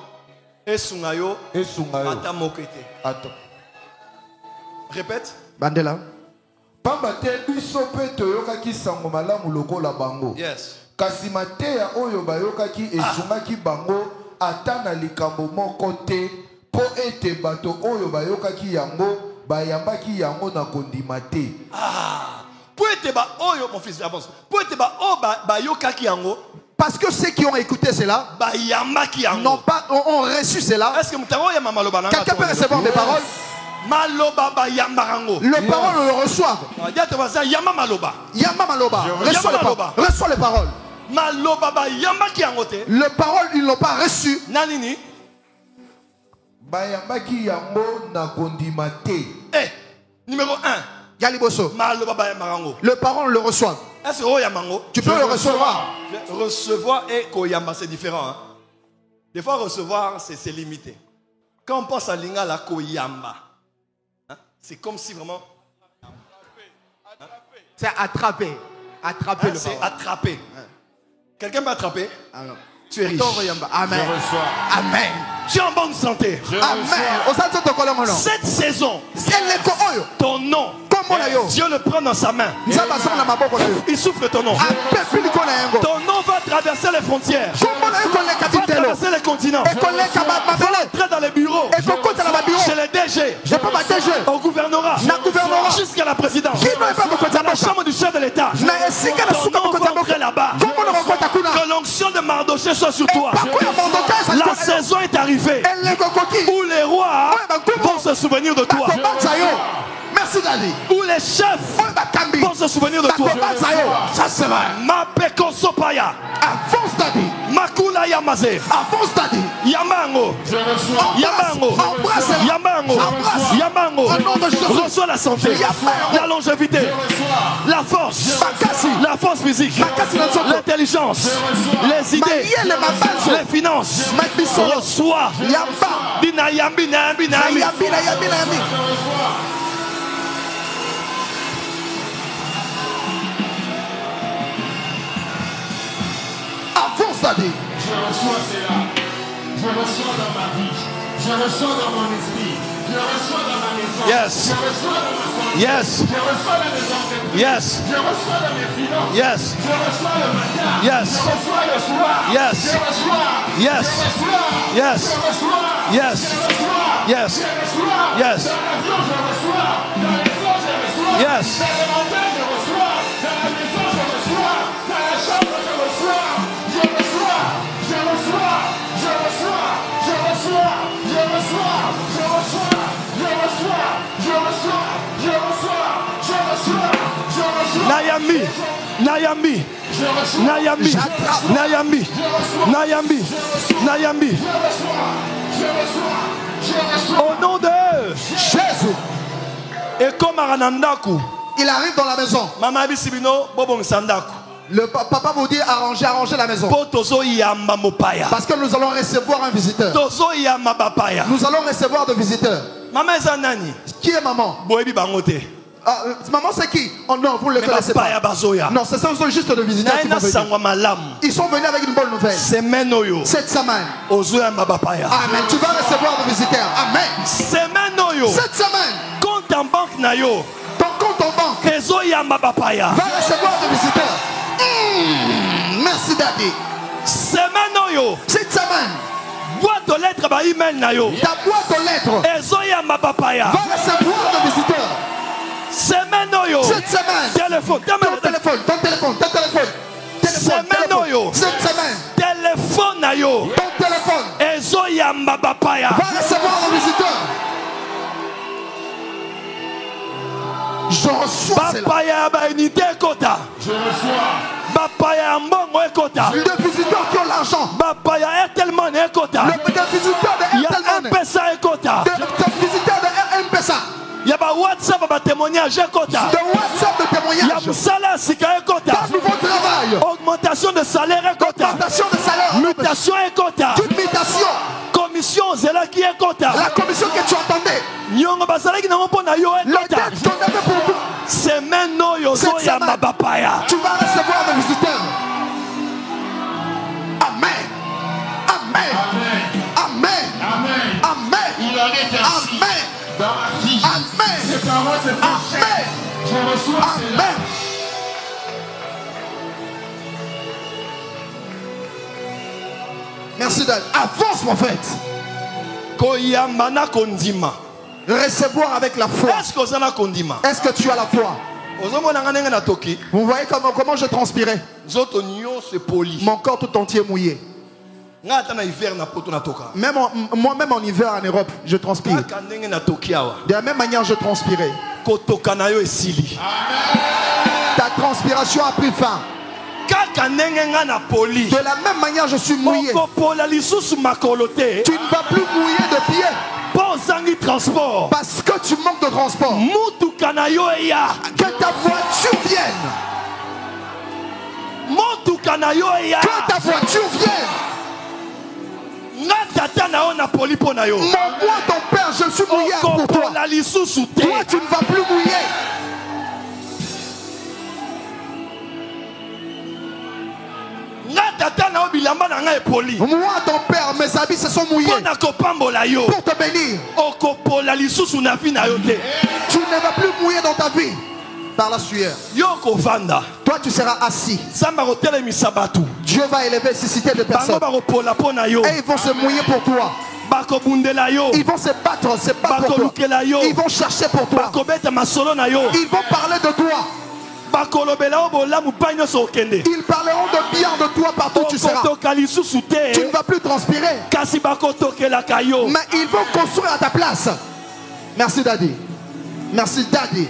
Esungayo. Ata moko te. Attends. Répète. Bandela. Pambate biso pe toyokaki sango malamu lokola bango. Yes. Kasi mateya oyo bayokaki esungaki bango ata na likambo moko te po ete bato oyo bayokaki yango bayambaki yango na kondima te. Po ete ba oyo mon fils avance. Po ete ba o bayokaki yango. Parce que ceux qui ont écouté cela n'ont pas ont reçu cela. Est-ce que quelqu'un peut recevoir des paroles? Le parole le reçoit. Yama maloba. Reçois les paroles. Le parole, ils n'ont pas reçu. Nanini. Bayambaki yango na kondima te. Numéro 1. Yaliboso. Le parole le reçoit. Est-ce que tu peux le recevoir? Recevoir et koyamba, c'est différent. Hein? Des fois, recevoir, c'est limité. Quand on pense à lingala koyamba, hein? C'est comme si vraiment. C'est attraper. Attraper le c'est attraper. Hein? Quelqu'un m'a attrapé? Alors, tu es riche. Amen. Je reçois. Amen. Tu es en bonne santé. Amen. Cette saison, ton nom, Dieu le prend dans sa main. Il souffle ton nom. Ton nom va traverser les frontières. Va traverser les continents. Va entrer dans les bureaux. Chez les DG. Au gouvernorat. Jusqu'à la présidence. Dans la chambre du chef de l'État. Ton nom va entrer là-bas. Que l'onction de Mardoché soit sur toi. La saison est arrivée où les rois vont se souvenir de toi. Merci Daddy. Où les chefs vont se souvenir de toi. Ça c'est vrai. Ma pekosopaya. Avance Daddy. Makula yamaze. Avance Daddy. Yamango. Yamango. Yamango. Reçois la santé. La longévité. La force. La force physique. L'intelligence. Les idées. Les finances. Reçois. Bina yambi yambi yambi. Avance Daddy. Je reçois cela. Je reçois dans ma vie. Je reçois dans mon esprit. Je reçois dans ma maison. Yes. Je reçois dans ma famille. Yes. Je reçois dans mes entreprises. Yes. Je reçois dans mes finances. Yes. Je reçois le matin. Yes. Je reçois le soir. Yes. Je reçois. Yes. Je reçois. Yes. Je reçois. Yes. Je reçois. Yes. Je reçois. Yes. Dans l'avion, je reçois. Dans les eaux, je reçois. Yes. Dans les montagnes, je reçois. Dans la maison, je reçois. Dans la chambre, je reçois. Je reçois. Je reçois. Je reçois. Je reçois. Je reçois. Je reçois. Je reçois. Je reçois. Je reçois. Je reçois. Je reçois. Nayami. Nayami. Je reçois. Nayami. Nayami. Nayami. Nayami. Je reçois. Je reçois. Je reçois. Au nom de Jésus. Et comme Aranandaku. Il arrive dans la maison. Mama Bisibino, Bobong Sandaku. Le papa vous dit arranger la maison. Parce que nous allons recevoir un visiteur. Nous allons recevoir des visiteurs. Maman Zanani. Qui est maman? Maman c'est qui? Oh non, vous ne le connaissez pas. Non, ce sont juste des visiteurs qui vont venir. Ils sont venus avec une bonne nouvelle. Cette semaine. Amen. Tu vas recevoir des visiteurs. Amen. Cette semaine. Compte en banque nayo. Ton compte en banque va recevoir des visiteurs. Merci Daddy. Cette semaine. Boîte aux lettres ba email nayo. Ta boîte aux lettres va recevoir des visiteurs. Cette semaine. Téléphone. Ton téléphone. Cette semaine. Téléphone nayo. Ton téléphone va recevoir des visiteurs. Je reçois cela. Je reçois. Les visiteurs qui ont l'argent. Airtel Money. Les visiteurs de Airtel Money. M-Pesa. Les visiteurs de M-Pesa. Il y a WhatsApp de témoignage. De WhatsApp de témoignage. Il y a Moussala Sika Ekota. Un nouveau travail. Augmentation de salaire Ekota. Augmentation de salaire. Mutation Ekota. Toute mutation. Commission Zela qui Ekota. La commission que tu attendais. Nyongo Basala qui n'a pas na yo Ekota. La dette qu'on avait pour toi. Semaine no yozo ya mabapaya. Tu vas recevoir des visiteurs. Amen. Amen. Amen. Amen. Amen. Il en est ainsi. Amen. Dans ma vie. Amen. Ces paroles se font chair. Je reçois cela. Amen. Merci Dan. Avance, prophète. Koyamana kondima. Recevoir avec la foi. Est-ce que zana kondima? Est-ce que tu as la foi? Vous voyez comment je transpirais? Mon corps tout entier mouillé. Même moi-même en hiver en Europe, je transpire. De la même manière, je transpirais. Ta transpiration a pris fin. De la même manière, je suis mouillé. Tu ne vas plus mouiller de pied. Parce que tu manques de transport. Que ta voiture vienne. Que ta voiture vienne. Moi, ton père, je suis mouillé pour toi. Toi, tu ne vas plus mouiller. Moi, ton père, mes habits se sont mouillés pour te bénir. Tu ne vas plus mouiller dans ta vie par la sueur. Toi, tu seras assis. Dieu va élever ces cités de personnes. Et ils vont se mouiller pour toi. Ils vont se battre pour toi. Ils vont chercher pour toi. Ils vont parler de toi. Ils parleront de bien de toi partout où tu seras. Tu ne vas plus transpirer. Mais ils vont construire à ta place. Merci Daddy. Merci Daddy.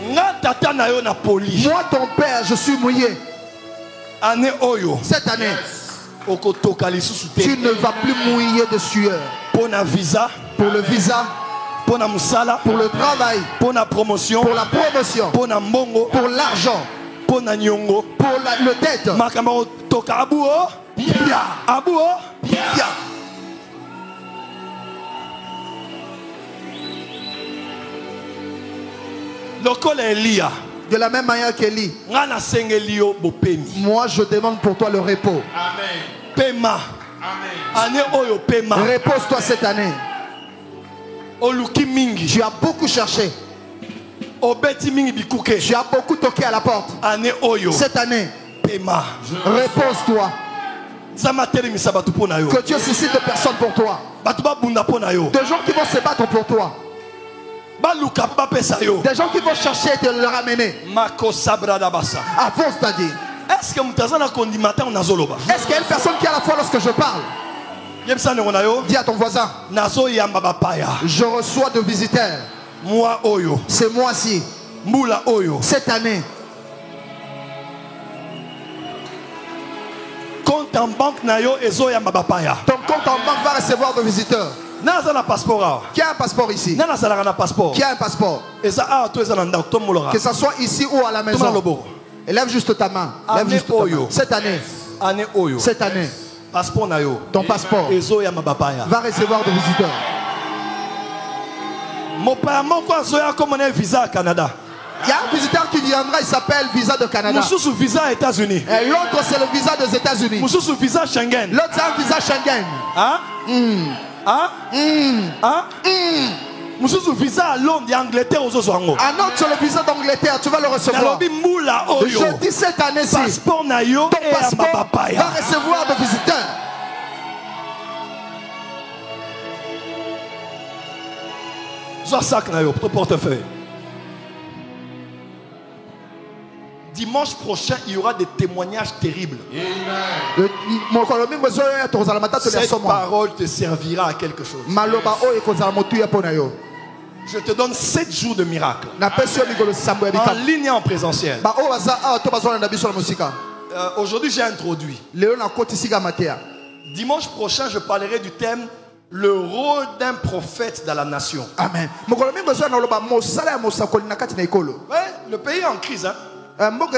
Moi ton père, je suis mouillé. Cette année, tu ne vas plus mouiller de sueur. Pour le visa, pour le travail, pour la promotion, pour l'argent, pour le dette. De la même manière qu'Élie, moi je demande pour toi le repos. Amen. Repose-toi cette année. Tu as beaucoup cherché. Tu as beaucoup toqué à la porte. Cette année, repose-toi. Que Dieu suscite des personnes pour toi. Des gens qui vont se battre pour toi. Des gens qui vont chercher et te le ramener. Avance, t'as dit. Est-ce qu'il y a une personne qui a la foi lorsque je parle? Dis à ton voisin. Je reçois de visiteurs. C'est moi-ci. Cette année. Ton compte en banque va recevoir de visiteurs. Qui a un passeport ici? Qui a un passeport? Que ce soit ici ou à la maison. Lève juste ta main. Lève juste ta main. Cette année. Cette année. Ton passeport va recevoir des visiteurs. Il y a un visiteur qui viendra, il s'appelle Visa de Canada. Visa États-Unis. Et l'autre c'est le visa des États-Unis. Visa Schengen. L'autre c'est un visa Schengen. Visa à Londres, Angleterre aux autres. Un autre c'est le visa d'Angleterre, tu vas le recevoir. Je dis cette année-ci, ton passeport va recevoir des visiteurs. Ton portefeuille. Dimanche prochain, il y aura des témoignages terribles. Cette parole te servira à quelque chose. Je te donne 7 jours de miracles. En ligne et en présentiel. Aujourd'hui, j'ai introduit. Dimanche prochain, je parlerai du thème le rôle d'un prophète dans la nation. Amen. Ouais, le pays est en crise. Hein? Mais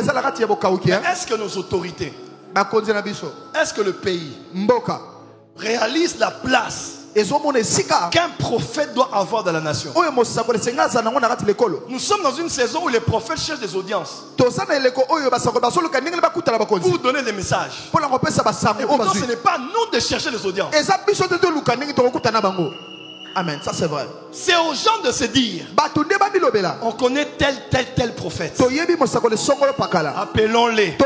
est-ce que nos autorités, est-ce que le pays réalise la place qu'un prophète doit avoir dans la nation? Nous sommes dans une saison où les prophètes cherchent des audiences pour donner des messages. Et pourtant, ce n'est pas à nous de chercher des audiences. Amen, ça c'est vrai. C'est aux gens de se dire, on connaît tel prophète. Appelons-les,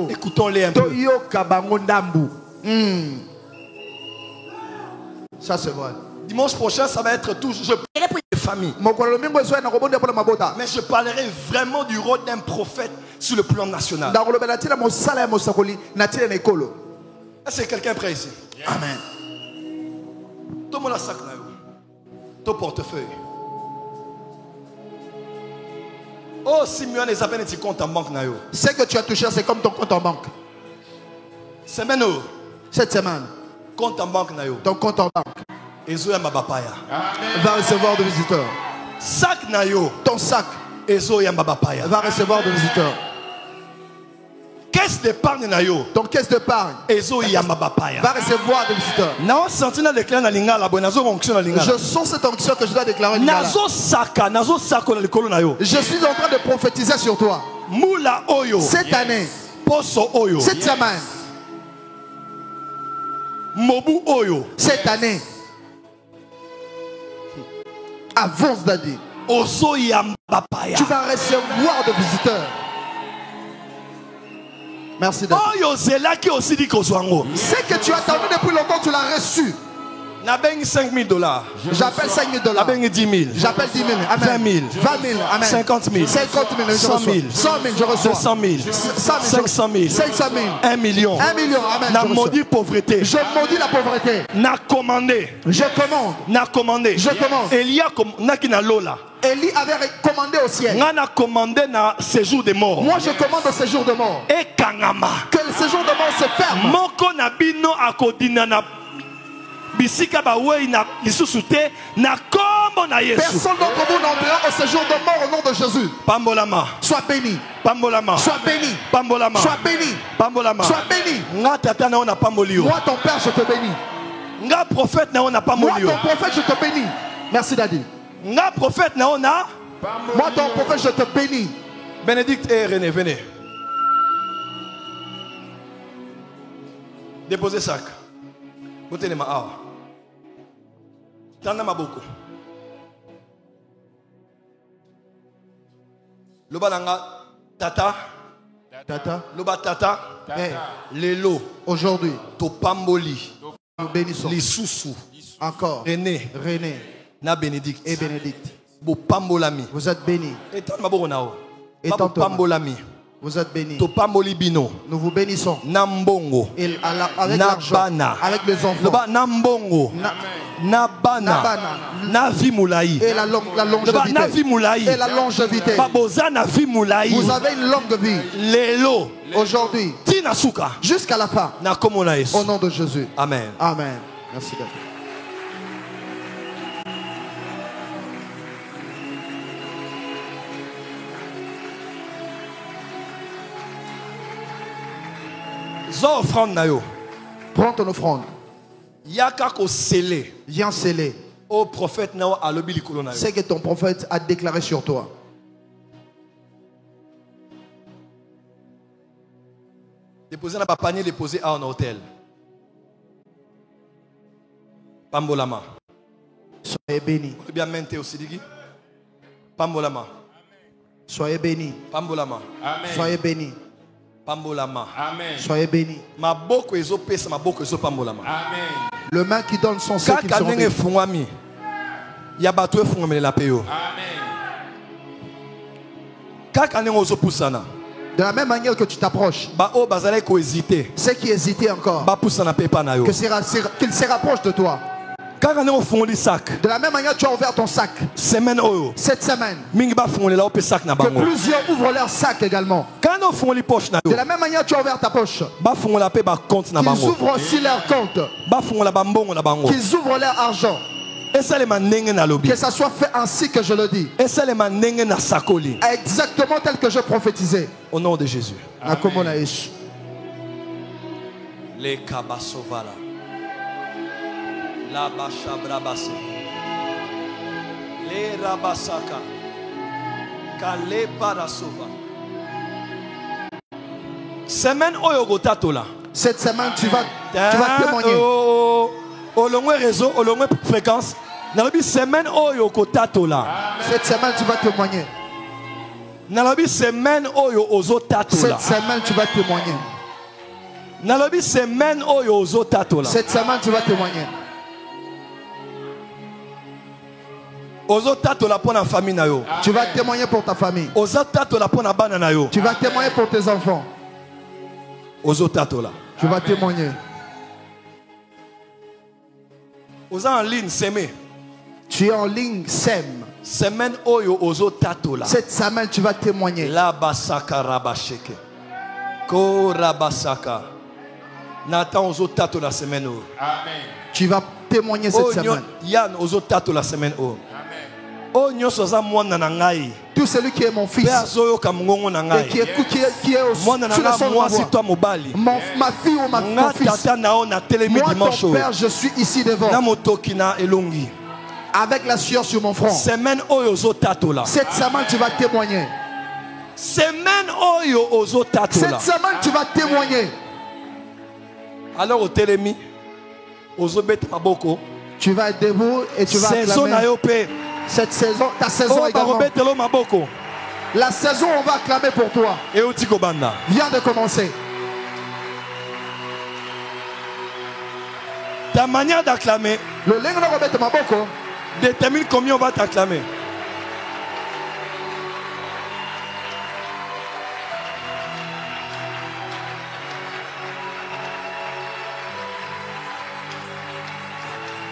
écoutons-les un peu. Ça c'est vrai. Dimanche prochain, ça va être tout. Je parlerai pour les familles. Mais je parlerai vraiment du rôle d'un prophète sur le plan national. Est-ce que quelqu'un prêt ici? Amen. Tout le monde a sac, ton portefeuille. Oh, si mieux les appels et compte en banque. Ce que tu as touché, c'est comme ton compte en banque. Cette semaine. Compte en banque. Ton compte en banque va recevoir de visiteurs. Sac ton sac va recevoir de visiteurs. Caisse d'épargne ton caisse d'épargne va recevoir des visiteurs. Je sens cette onction que je dois déclarer. Je suis en train de prophétiser sur toi. Cette année, cette semaine, cette année, avance d'année. Tu vas recevoir de visiteurs. Merci d'être. Ce que tu attendais depuis longtemps, tu l'as reçu. J'appelle $5,000. J'appelle 5 000. J'appelle 10 000. J'appelle 10 000. Amen. 20 000. 20 000. Amen. 50 000. 50 000. 100 000. 100 000. Je reçois. 200 000. 500 000. 500 000. 1 million. 1 million. Amen. Na maudit pauvreté. Je maudis la pauvreté. Na commandé. Je commande. Na commandé. Je commande. Elia na kina lola. Élie avait commandé au ciel. Na commandé na séjour de mort. Moi je commande au séjour de mort. Et kangama. Que le séjour de mort se ferme. Moko na bino akodina na bisika ba wei na lisusu te na kombo na Yesu. Personne d'entre vous n'entrera au séjour de mort au nom de Jésus. Pambolama. Sois béni. Pambolama. Sois béni. Pambolama. Sois béni. Pambolama. Sois béni. Nga tata na ona pambolio. Moi ton père je te bénis. Nga prophète na ona pambolio. Moi ton prophète je te bénis. Merci Daddy. Nga prophète na ona. Moi ton prophète je te bénis. Bénédicte et René, venez. Déposez sac. Botez ma awa. Tanda maboko. Loba nanga tata. Tata. Loba tata. Hey. Lelo. Aujourd'hui. Topamboli. Nous bénissons. Les sous-sous. Encore. René. Na Bénédicte. Et Bénédicte. Bo pambolami. Vous êtes bénis. Et tant maboko nao. Et tant pambolami. Vous êtes bénis. Topamboli bino. Nous vous bénissons. Nambongo. Et avec l'argent. Avec les enfants. Loba nambongo. Nabana. Na vie moulaï. Et la longévité. Na vie moulaï. Et la longévité. Baboza na vie moulaï. Vous avez une longue vie. Lelo. Aujourd'hui. Tina suka. Jusqu'à la fin. Na komona Yesu. Au nom de Jésus. Amen. Amen. Merci d'être. Prends ton offrande. Viens sceller. Au prophète c'est que ton prophète a déclaré sur toi. Déposer dans le panier, déposer à un hôtel. Pambolama. Soyez bénis. Pambolama. Soyez bénis. Pambolama. Amen. Soyez bénis. Pambolama. Amen. Soyez bénis. Amen. Le main qui donne son sang qui sera béni. Amen. De la même manière que tu t'approches, ceux qui hésitaient encore, qu'ils se rapprochent de toi. De la même manière, tu as ouvert ton sac. Cette semaine, que plusieurs ouvrent leur sac également. De la même manière, tu as ouvert ta poche. Qu'ils ouvrent aussi leur compte. Qu'ils ouvrent leur argent. Que ça soit fait ainsi que je le dis. Exactement tel que je prophétisais. Au nom de Jésus. Amen. Les kabasovala. La basha brabase. Les rabasaka. Kale parasova. Semaine oyogotatola. Cette semaine tu vas témoigner. Au long réseau, au long fréquence. Cette semaine tu vas témoigner. Cette semaine tu vas témoigner. Cette semaine tu vas témoigner. Tu vas témoigner pour ta famille. Tu vas témoigner pour tes enfants. Tu vas témoigner. En ligne, s'aimer. Tu es en ligne, sème. Semaine oyo ozo tatola. Cette semaine tu vas témoigner. La basaka rabasheke. Ko rabasaka. Nathan ozo tatola semaine o. Amen. Tu vas témoigner cette semaine. Yann ozo tatola semaine o. Tout celui qui est mon fils et qui écoute, qui est au sur le son de ma voix, ma fille ou mon fils, moi ton père, je suis ici devant avec la sueur sur mon front. Cette semaine tu vas témoigner. Cette semaine tu vas témoigner. Alors au télémi tu vas être debout et tu vas acclamer. Cette saison, ta saison également. La saison, on va acclamer pour toi. Vient de commencer. Ta manière d'acclamer détermine combien on va t'acclamer.